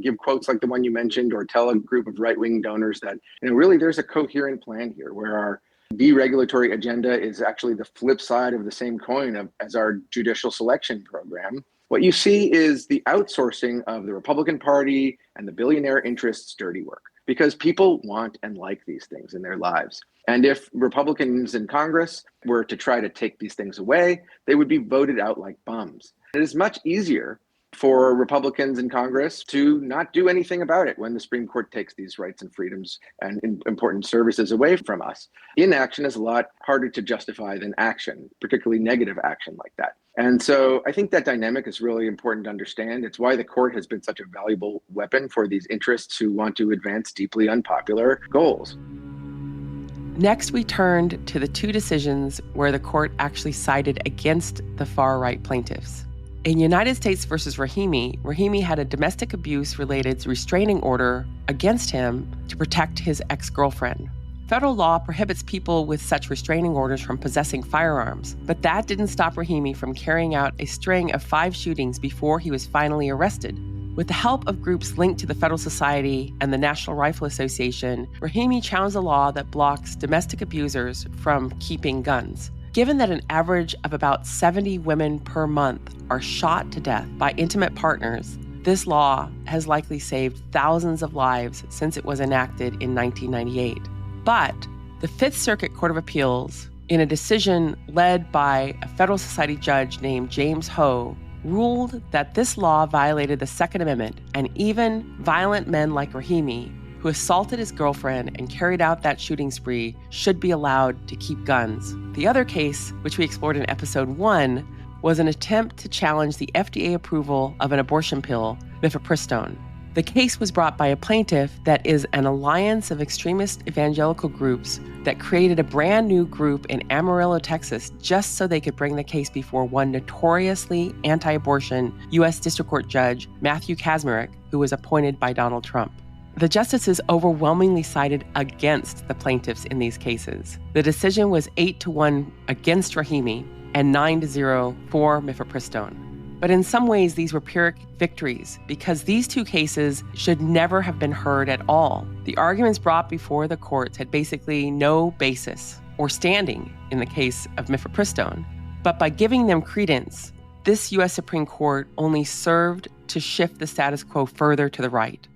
give quotes like the one you mentioned, or tell a group of right-wing donors that, really there's a coherent plan here where our deregulatory agenda is actually the flip side of the same coin as our judicial selection program. What you see is the outsourcing of the Republican Party and the billionaire interests' dirty work, because people want and like these things in their lives. And if Republicans in Congress were to try to take these things away, they would be voted out like bums. It is much easier for Republicans in Congress to not do anything about it when the Supreme Court takes these rights and freedoms and important services away from us. Inaction is a lot harder to justify than action, particularly negative action like that. And so I think that dynamic is really important to understand. It's why the court has been such a valuable weapon for these interests who want to advance deeply unpopular goals. Next, we turned to the two decisions where the court actually sided against the far-right plaintiffs. In United States versus Rahimi had a domestic abuse-related restraining order against him to protect his ex-girlfriend. Federal law prohibits people with such restraining orders from possessing firearms, but that didn't stop Rahimi from carrying out a string of 5 shootings before he was finally arrested. With the help of groups linked to the Federal Society and the National Rifle Association, Rahimi challenged a law that blocks domestic abusers from keeping guns. Given that an average of about 70 women per month are shot to death by intimate partners, this law has likely saved thousands of lives since it was enacted in 1998. But the Fifth Circuit Court of Appeals, in a decision led by a Federal Society judge named James Ho, ruled that this law violated the Second Amendment, and even violent men like Rahimi, who assaulted his girlfriend and carried out that shooting spree, should be allowed to keep guns. The other case, which we explored in episode 1, was an attempt to challenge the FDA approval of an abortion pill, mifepristone. The case was brought by a plaintiff that is an alliance of extremist evangelical groups that created a brand new group in Amarillo, Texas, just so they could bring the case before one notoriously anti-abortion U.S. District Court Judge, Matthew Kacsmaryk, who was appointed by Donald Trump. The justices overwhelmingly sided against the plaintiffs in these cases. The decision was 8-1 against Rahimi and 9-0 for mifepristone. But in some ways, these were Pyrrhic victories because these two cases should never have been heard at all. The arguments brought before the courts had basically no basis or standing in the case of mifepristone. But by giving them credence, this U.S. Supreme Court only served to shift the status quo further to the right.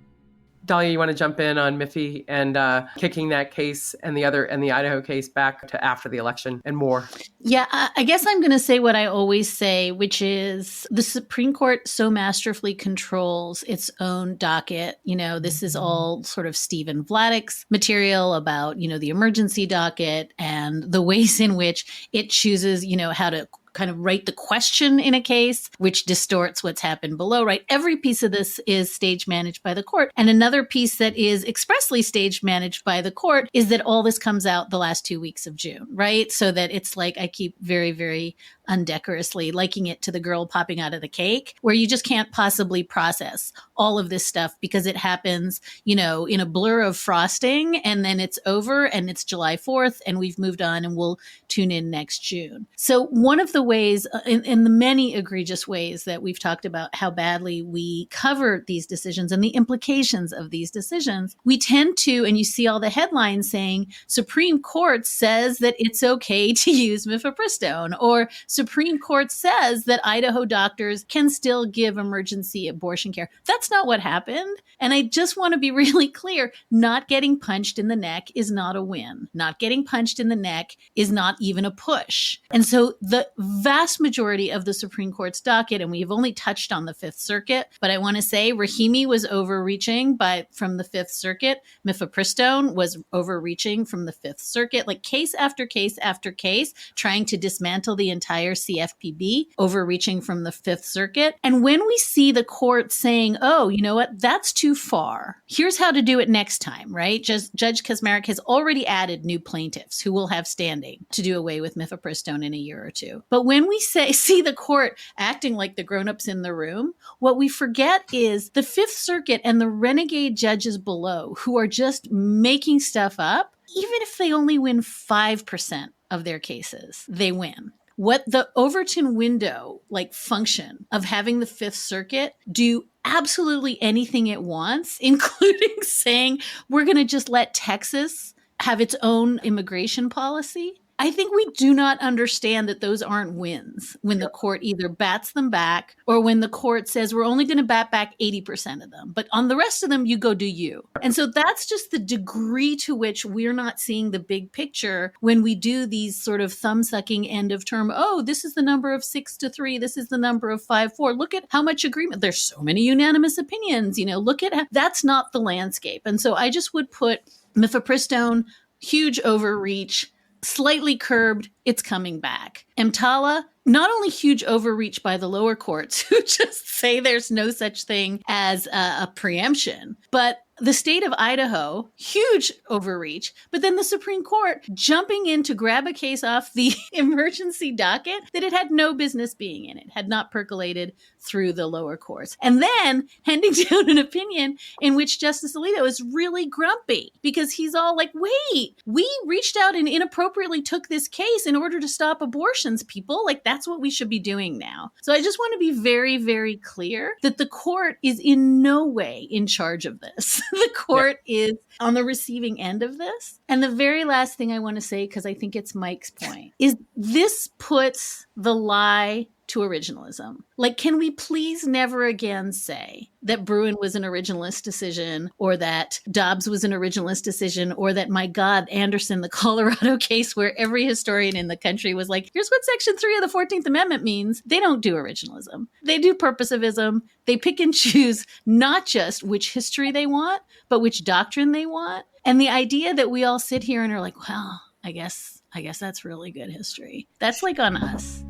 Dahlia, you want to jump in on Miffy and kicking that case and the Idaho case back to after the election and more? Yeah, I guess I'm going to say what I always say, which is the Supreme Court so masterfully controls its own docket. This is all sort of Stephen Vladek's material about, the emergency docket and the ways in which it chooses, how to kind of write the question in a case, which distorts what's happened below, right? Every piece of this is stage managed by the court. And another piece that is expressly stage managed by the court is that all this comes out the last 2 weeks of June, right? So that it's like, I keep very, very undecorously liking it to the girl popping out of the cake, where you just can't possibly process all of this stuff because it happens, in a blur of frosting, and then it's over and it's July 4th and we've moved on and we'll tune in next June. So one of the ways, in the many egregious ways that we've talked about how badly we cover these decisions and the implications of these decisions, we tend to, and you see all the headlines saying, Supreme Court says that it's okay to use mifepristone, or Supreme Court says that Idaho doctors can still give emergency abortion care. That's not what happened. And I just want to be really clear, not getting punched in the neck is not a win. Not getting punched in the neck is not even a push. And so the vast majority of the Supreme Court's docket, and we've only touched on the Fifth Circuit, but I want to say Rahimi was overreaching from the Fifth Circuit. Mifepristone was overreaching from the Fifth Circuit, like case after case after case, trying to dismantle the entire CFPB, overreaching from the Fifth Circuit. And when we see the court saying, oh, you know what, that's too far, here's how to do it next time, right? Judge Kaczmarek has already added new plaintiffs who will have standing to do away with mifepristone in a year or two. But when we see the court acting like the grown-ups in the room, what we forget is the Fifth Circuit and the renegade judges below who are just making stuff up. Even if they only win 5% of their cases, they win. What the Overton window function of having the Fifth Circuit do absolutely anything it wants, including saying we're going to just let Texas have its own immigration policy. I think we do not understand that those aren't wins when the court either bats them back or when the court says we're only going to bat back 80% of them. But on the rest of them, you go do you. And so that's just the degree to which we're not seeing the big picture when we do these sort of thumb-sucking end of term. Oh, this is the number of 6-3. This is the number of 5-4. Look at how much agreement. There's so many unanimous opinions. Look at that's not the landscape. And so I just would put mifepristone, huge overreach, slightly curbed, it's coming back. EMTALA, not only huge overreach by the lower courts who just say there's no such thing as a preemption, but the state of Idaho, huge overreach, but then the Supreme Court jumping in to grab a case off the emergency docket that it had no business being in. It had not percolated through the lower courts. And then handing down an opinion in which Justice Alito is really grumpy because he's all like, wait, we reached out and inappropriately took this case in order to stop abortions, people. That's what we should be doing now. So I just want to be very, very clear that the court is in no way in charge of this. The court is on the receiving end of this. And the very last thing I want to say, because I think it's Mike's point, is this puts the lie to originalism. Can we please never again say that Bruin was an originalist decision, or that Dobbs was an originalist decision, or that, my God, Anderson, the Colorado case where every historian in the country was like, here's what Section 3 of the 14th Amendment means. They don't do originalism. They do purposivism. They pick and choose not just which history they want, but which doctrine they want. And the idea that we all sit here and are like, well, I guess that's really good history. That's on us.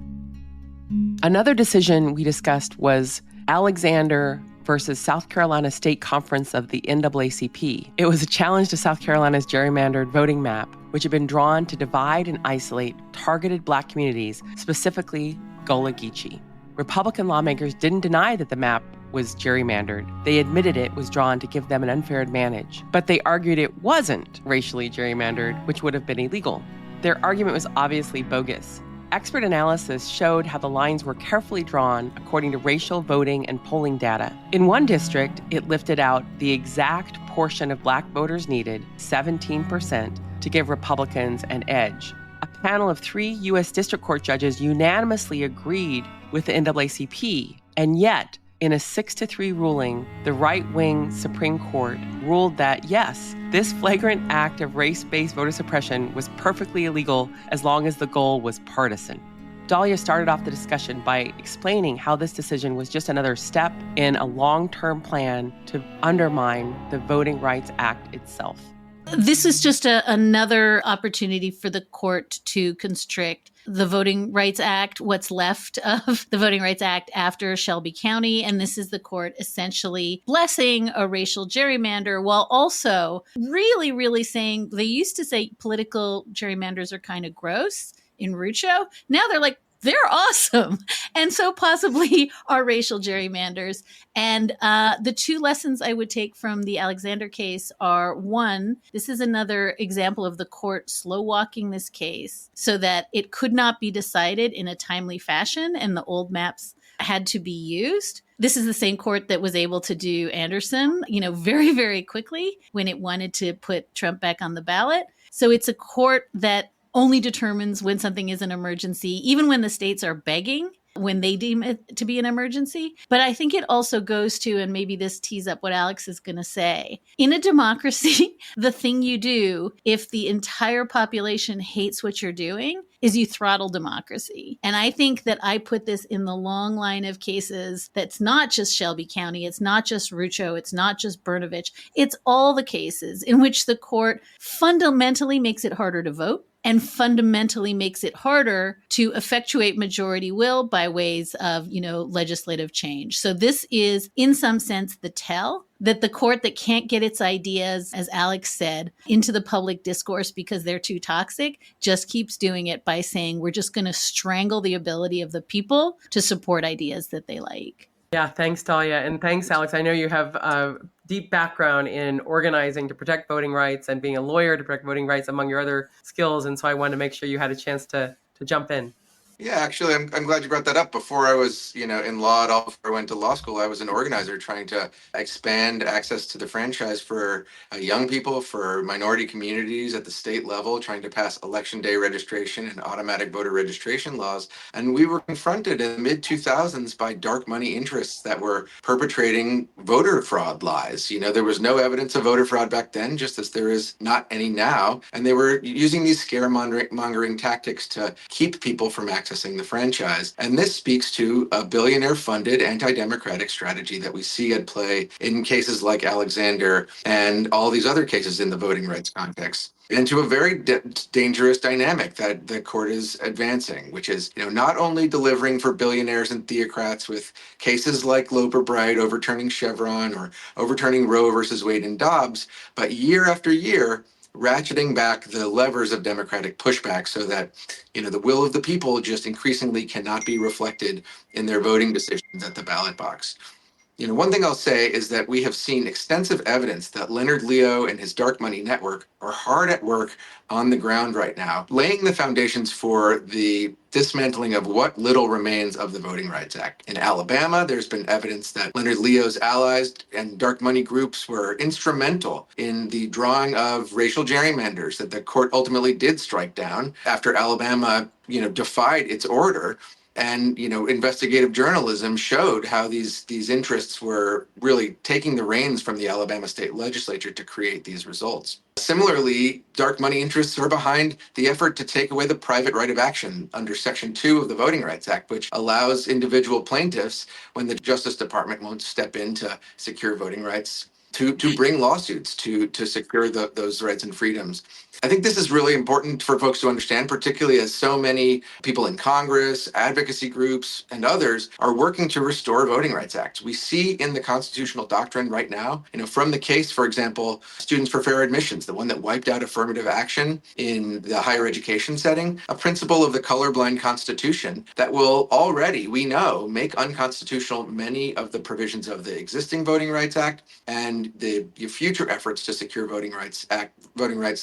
Another decision we discussed was Alexander versus South Carolina State Conference of the NAACP. It was a challenge to South Carolina's gerrymandered voting map, which had been drawn to divide and isolate targeted Black communities, specifically Gullah Geechee. Republican lawmakers didn't deny that the map was gerrymandered. They admitted it was drawn to give them an unfair advantage, but they argued it wasn't racially gerrymandered, which would have been illegal. Their argument was obviously bogus. Expert analysis showed how the lines were carefully drawn according to racial voting and polling data. In one district, it lifted out the exact portion of Black voters needed, 17%, to give Republicans an edge. A panel of 3 U.S. District Court judges unanimously agreed with the NAACP, and yet, in a 6-3 ruling, the right-wing Supreme Court ruled that, yes, this flagrant act of race-based voter suppression was perfectly illegal as long as the goal was partisan. Dahlia started off the discussion by explaining how this decision was just another step in a long-term plan to undermine the Voting Rights Act itself. This is just another opportunity for the court to constrict the Voting Rights Act, what's left of the Voting Rights Act after Shelby County. And this is the court essentially blessing a racial gerrymander while also really, really saying, they used to say political gerrymanders are kind of gross in Rucho. Now they're like, they're awesome. And so possibly are racial gerrymanders. And the 2 lessons I would take from the Alexander case are, one, this is another example of the court slow walking this case so that it could not be decided in a timely fashion and the old maps had to be used. This is the same court that was able to do Anderson, very, very quickly when it wanted to put Trump back on the ballot. So it's a court that only determines when something is an emergency, even when the states are begging, when they deem it to be an emergency. But I think it also goes to, and maybe this tees up what Alex is going to say, in a democracy, the thing you do if the entire population hates what you're doing is you throttle democracy. And I think that I put this in the long line of cases that's not just Shelby County, it's not just Rucho, it's not just Brnovich, it's all the cases in which the court fundamentally makes it harder to vote and fundamentally makes it harder to effectuate majority will by ways of, legislative change. So this is, in some sense, the tell that the court that can't get its ideas, as Alex said, into the public discourse because they're too toxic, just keeps doing it by saying, we're just going to strangle the ability of the people to support ideas that they like. Yeah, thanks, Dahlia. And thanks, Alex. I know you have a deep background in organizing to protect voting rights and being a lawyer to protect voting rights among your other skills. And so I wanted to make sure you had a chance to jump in. Yeah, actually, I'm glad you brought that up. Before I was, in law at all, before I went to law school, I was an organizer trying to expand access to the franchise for young people, for minority communities at the state level, trying to pass election day registration and automatic voter registration laws. And we were confronted in the mid-2000s by dark money interests that were perpetrating voter fraud lies. There was no evidence of voter fraud back then, just as there is not any now. And they were using these scaremongering tactics to keep people from accessing the franchise. And this speaks to a billionaire-funded anti-democratic strategy that we see at play in cases like Alexander and all these other cases in the voting rights context. And to a very dangerous dynamic that the court is advancing, which is, not only delivering for billionaires and theocrats with cases like Loper Bright overturning Chevron or overturning Roe versus Wade and Dobbs, but year after year, ratcheting back the levers of democratic pushback so that, the will of the people just increasingly cannot be reflected in their voting decisions at the ballot box. One thing I'll say is that we have seen extensive evidence that Leonard Leo and his dark money network are hard at work on the ground right now, laying the foundations for the dismantling of what little remains of the Voting Rights Act. In Alabama, there's been evidence that Leonard Leo's allies and dark money groups were instrumental in the drawing of racial gerrymanders that the court ultimately did strike down after Alabama, defied its order. And, investigative journalism showed how these interests were really taking the reins from the Alabama state legislature to create these results. Similarly, dark money interests are behind the effort to take away the private right of action under Section 2 of the Voting Rights Act, which allows individual plaintiffs, when the Justice Department won't step in to secure voting rights, to bring lawsuits to secure those rights and freedoms. I think this is really important for folks to understand, particularly as so many people in Congress, advocacy groups, and others are working to restore Voting Rights Act. We see in the constitutional doctrine right now, from the case, for example, Students for Fair Admissions, the one that wiped out affirmative action in the higher education setting, a principle of the colorblind Constitution that will already, we know, make unconstitutional many of the provisions of the existing Voting Rights Act and the future efforts to secure voting rights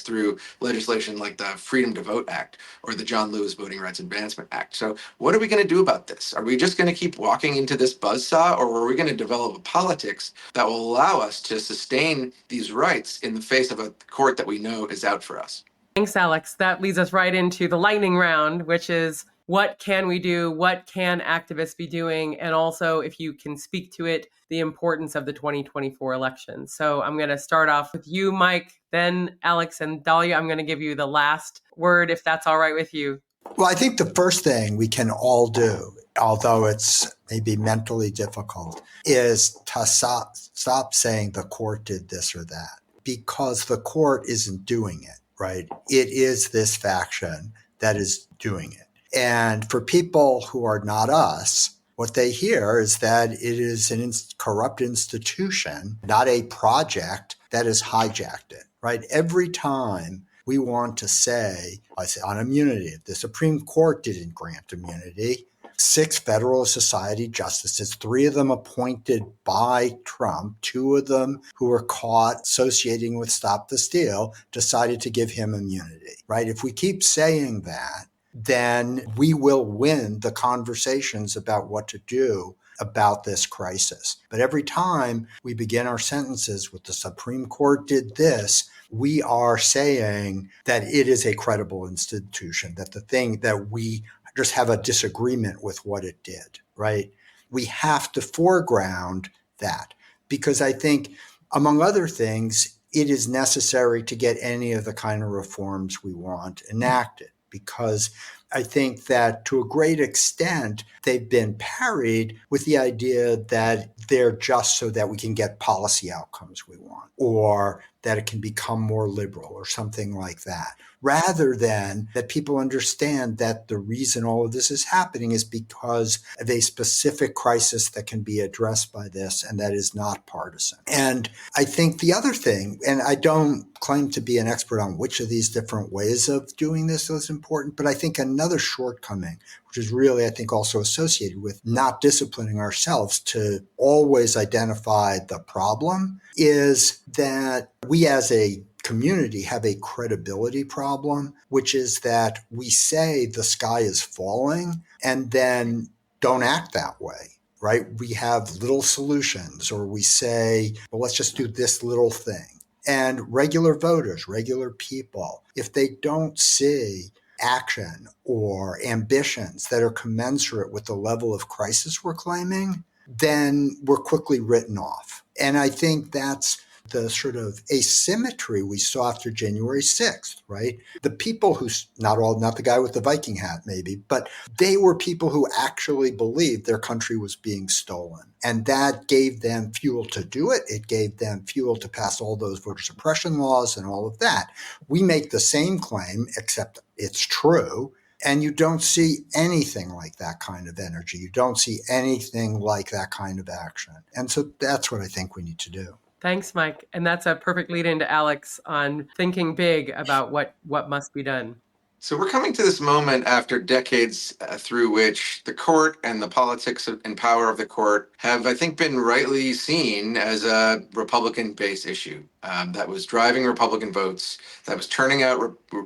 through legislation like the Freedom to Vote Act or the John Lewis Voting Rights Advancement Act. So what are we going to do about this? Are we just going to keep walking into this buzzsaw, or are we going to develop a politics that will allow us to sustain these rights in the face of a court that we know is out for us? Thanks, Alex. That leads us right into the lightning round, which is what can we do? What can activists be doing? And also, if you can speak to it, the importance of the 2024 election. So I'm going to start off with you, Mike, then Alex and Dahlia. I'm going to give you the last word, if that's all right with you. Well, I think the first thing we can all do, although it's maybe mentally difficult, is to stop saying the court did this or that, because the court isn't doing it, right? It is this faction that is doing it. And for people who are not us, what they hear is that it is a corrupt institution, not a project that has hijacked it, right? Every time we want to say on immunity, the Supreme Court didn't grant immunity. 6 Federal Society justices, 3 of them appointed by Trump, 2 of them who were caught associating with Stop the Steal, decided to give him immunity, right? If we keep saying that, then we will win the conversations about what to do about this crisis. But every time we begin our sentences with the Supreme Court did this, we are saying that it is a credible institution, that the thing that we just have a disagreement with what it did, right? We have to foreground that, because I think, among other things, it is necessary to get any of the kind of reforms we want enacted, because I think that to a great extent, they've been parried with the idea that they're just so that we can get policy outcomes we want, or that it can become more liberal or something like that, rather than that people understand that the reason all of this is happening is because of a specific crisis that can be addressed by this, and that is not partisan. And I think the other thing, and I don't claim to be an expert on which of these different ways of doing this is important, but I think another shortcoming, which is really, I think, also associated with not disciplining ourselves to always identify the problem, is that we as a community have a credibility problem, which is that we say the sky is falling and then don't act that way, right? We have little solutions, or we say, well, let's just do this little thing. And regular voters, regular people, if they don't see action or ambitions that are commensurate with the level of crisis we're claiming, then we're quickly written off. And I think that's the sort of asymmetry we saw after January 6th, right? The people who, not the guy with the Viking hat maybe, but they were people who actually believed their country was being stolen. And that gave them fuel to do it. It gave them fuel to pass all those voter suppression laws and all of that. We make the same claim, except it's true. And you don't see anything like that kind of energy. You don't see anything like that kind of action. And so that's what I think we need to do. Thanks, Mike. And that's a perfect lead into Alex on thinking big about what must be done. So we're coming to this moment after decades through which the court and the politics and power of the court have, I think, been rightly seen as a Republican-based issue that was driving Republican votes, that was turning out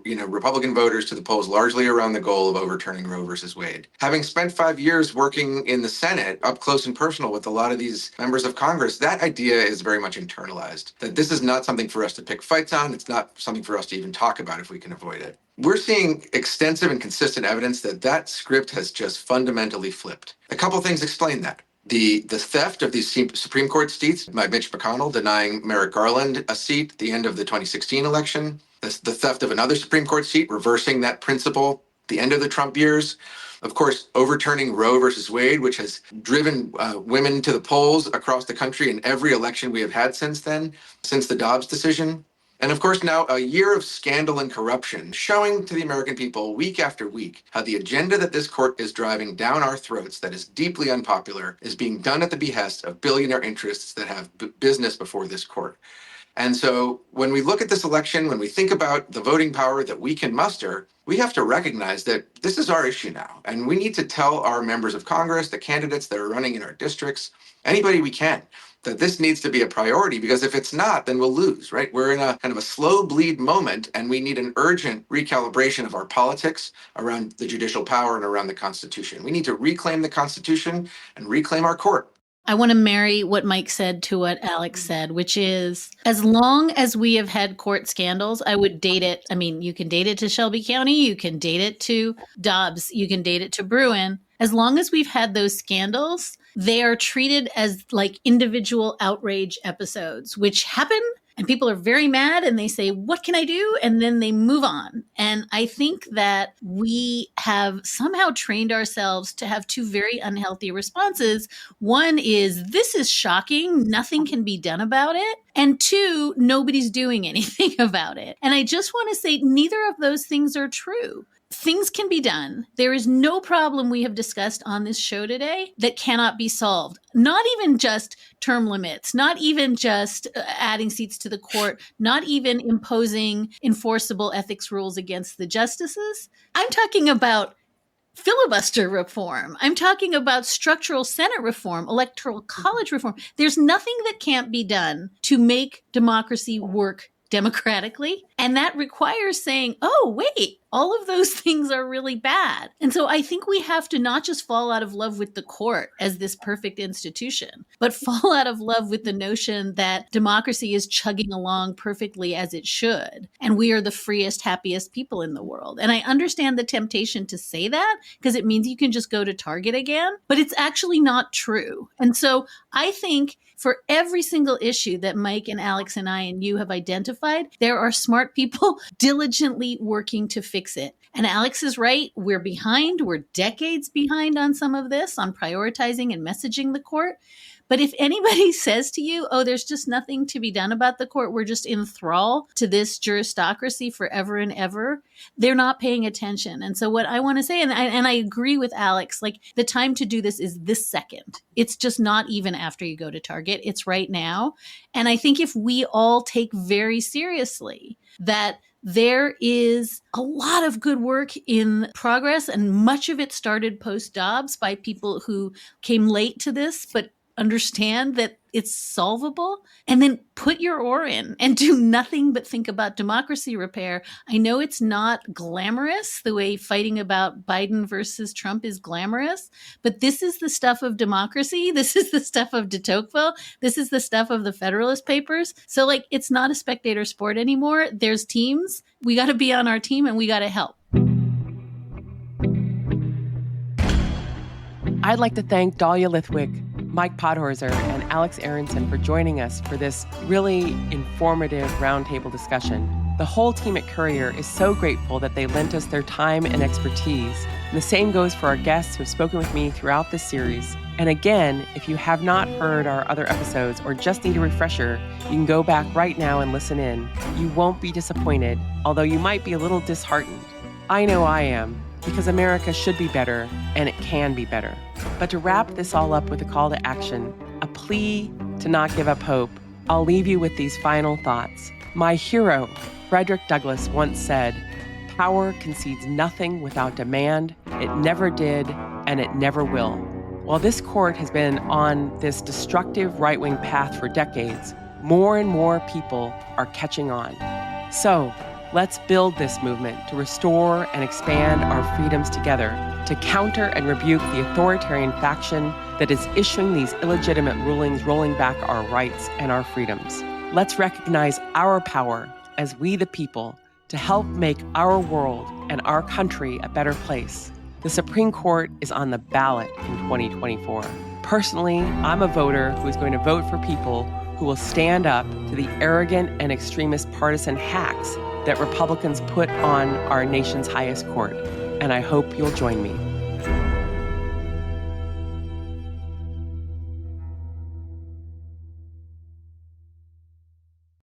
Republican voters to the polls largely around the goal of overturning Roe versus Wade. Having spent 5 years working in the Senate, up close and personal with a lot of these members of Congress, that idea is very much internalized, that this is not something for us to pick fights on. It's not something for us to even talk about if we can avoid it. We're seeing extensive and consistent evidence that that script has just fundamentally flipped. A couple things explain that. The theft of these Supreme Court seats by Mitch McConnell denying Merrick Garland a seat at the end of the 2016 election, the theft of another Supreme Court seat, reversing that principle at the end of the Trump years. Of course, overturning Roe versus Wade, which has driven women to the polls across the country in every election we have had since then, since the Dobbs decision. And of course, now a year of scandal and corruption, showing to the American people week after week how the agenda that this court is driving down our throats that is deeply unpopular is being done at the behest of billionaire interests that have business before this court. And so when we look at this election, when we think about the voting power that we can muster, we have to recognize that this is our issue now. And we need to tell our members of Congress, the candidates that are running in our districts, anybody we can, that this needs to be a priority, because if it's not, then we'll lose, right? We're in a kind of a slow bleed moment, and we need an urgent recalibration of our politics around the judicial power and around the Constitution. We need to reclaim the Constitution and reclaim our court. I want to marry what Mike said to what Alex said, which is as long as we have had court scandals, I would date it. I mean, you can date it to Shelby County, you can date it to Dobbs, you can date it to Bruin. As long as we've had those scandals, they are treated as like individual outrage episodes, which happen. And people are very mad and they say, what can I do? And then they move on. And I think that we have somehow trained ourselves to have two very unhealthy responses. One is, this is shocking. Nothing can be done about it. And two, nobody's doing anything about it. And I just want to say neither of those things are true. Things can be done. There is no problem we have discussed on this show today that cannot be solved. Not even just term limits, not even just adding seats to the court, not even imposing enforceable ethics rules against the justices. I'm talking about filibuster reform. I'm talking about structural Senate reform, electoral college reform. There's nothing that can't be done to make democracy work democratically. And that requires saying, oh, wait, all of those things are really bad. And so I think we have to not just fall out of love with the court as this perfect institution, but fall out of love with the notion that democracy is chugging along perfectly as it should. And we are the freest, happiest people in the world. And I understand the temptation to say that because it means you can just go to Target again, but it's actually not true. And so I think for every single issue that Mike and Alex and I and you have identified, there are smart people diligently working to fix it. And Alex is right. We're behind. We're decades behind on some of this, on prioritizing and messaging the court. But if anybody says to you, oh, there's just nothing to be done about the court, we're just in thrall to this juristocracy forever and ever, they're not paying attention. And so what I want to say, and I agree with Alex, like the time to do this is this second. It's just not even after you go to Target. It's right now. And I think if we all take very seriously that there is a lot of good work in progress, and much of it started post-Dobbs by people who came late to this, but understand that it's solvable, and then put your oar in and do nothing but think about democracy repair. I know it's not glamorous the way fighting about Biden versus Trump is glamorous, but this is the stuff of democracy. This is the stuff of de Tocqueville. This is the stuff of the Federalist Papers. So like, it's not a spectator sport anymore. There's teams. We got to be on our team and we got to help. I'd like to thank Dahlia Lithwick, Mike Podhorzer, and Alex Aronson for joining us for this really informative roundtable discussion. The whole team at Courier is so grateful that they lent us their time and expertise. And the same goes for our guests who have spoken with me throughout this series. And again, if you have not heard our other episodes or just need a refresher, you can go back right now and listen in. You won't be disappointed, although you might be a little disheartened. I know I am, because America should be better, and it can be better. But to wrap this all up with a call to action, a plea to not give up hope, I'll leave you with these final thoughts. My hero, Frederick Douglass, once said, "Power concedes nothing without demand. It never did, and it never will." While this court has been on this destructive right-wing path for decades, more and more people are catching on. So, let's build this movement to restore and expand our freedoms together, to counter and rebuke the authoritarian faction that is issuing these illegitimate rulings, rolling back our rights and our freedoms. Let's recognize our power as we the people to help make our world and our country a better place. The Supreme Court is on the ballot in 2024. Personally, I'm a voter who is going to vote for people who will stand up to the arrogant and extremist partisan hacks that Republicans put on our nation's highest court, and I hope you'll join me.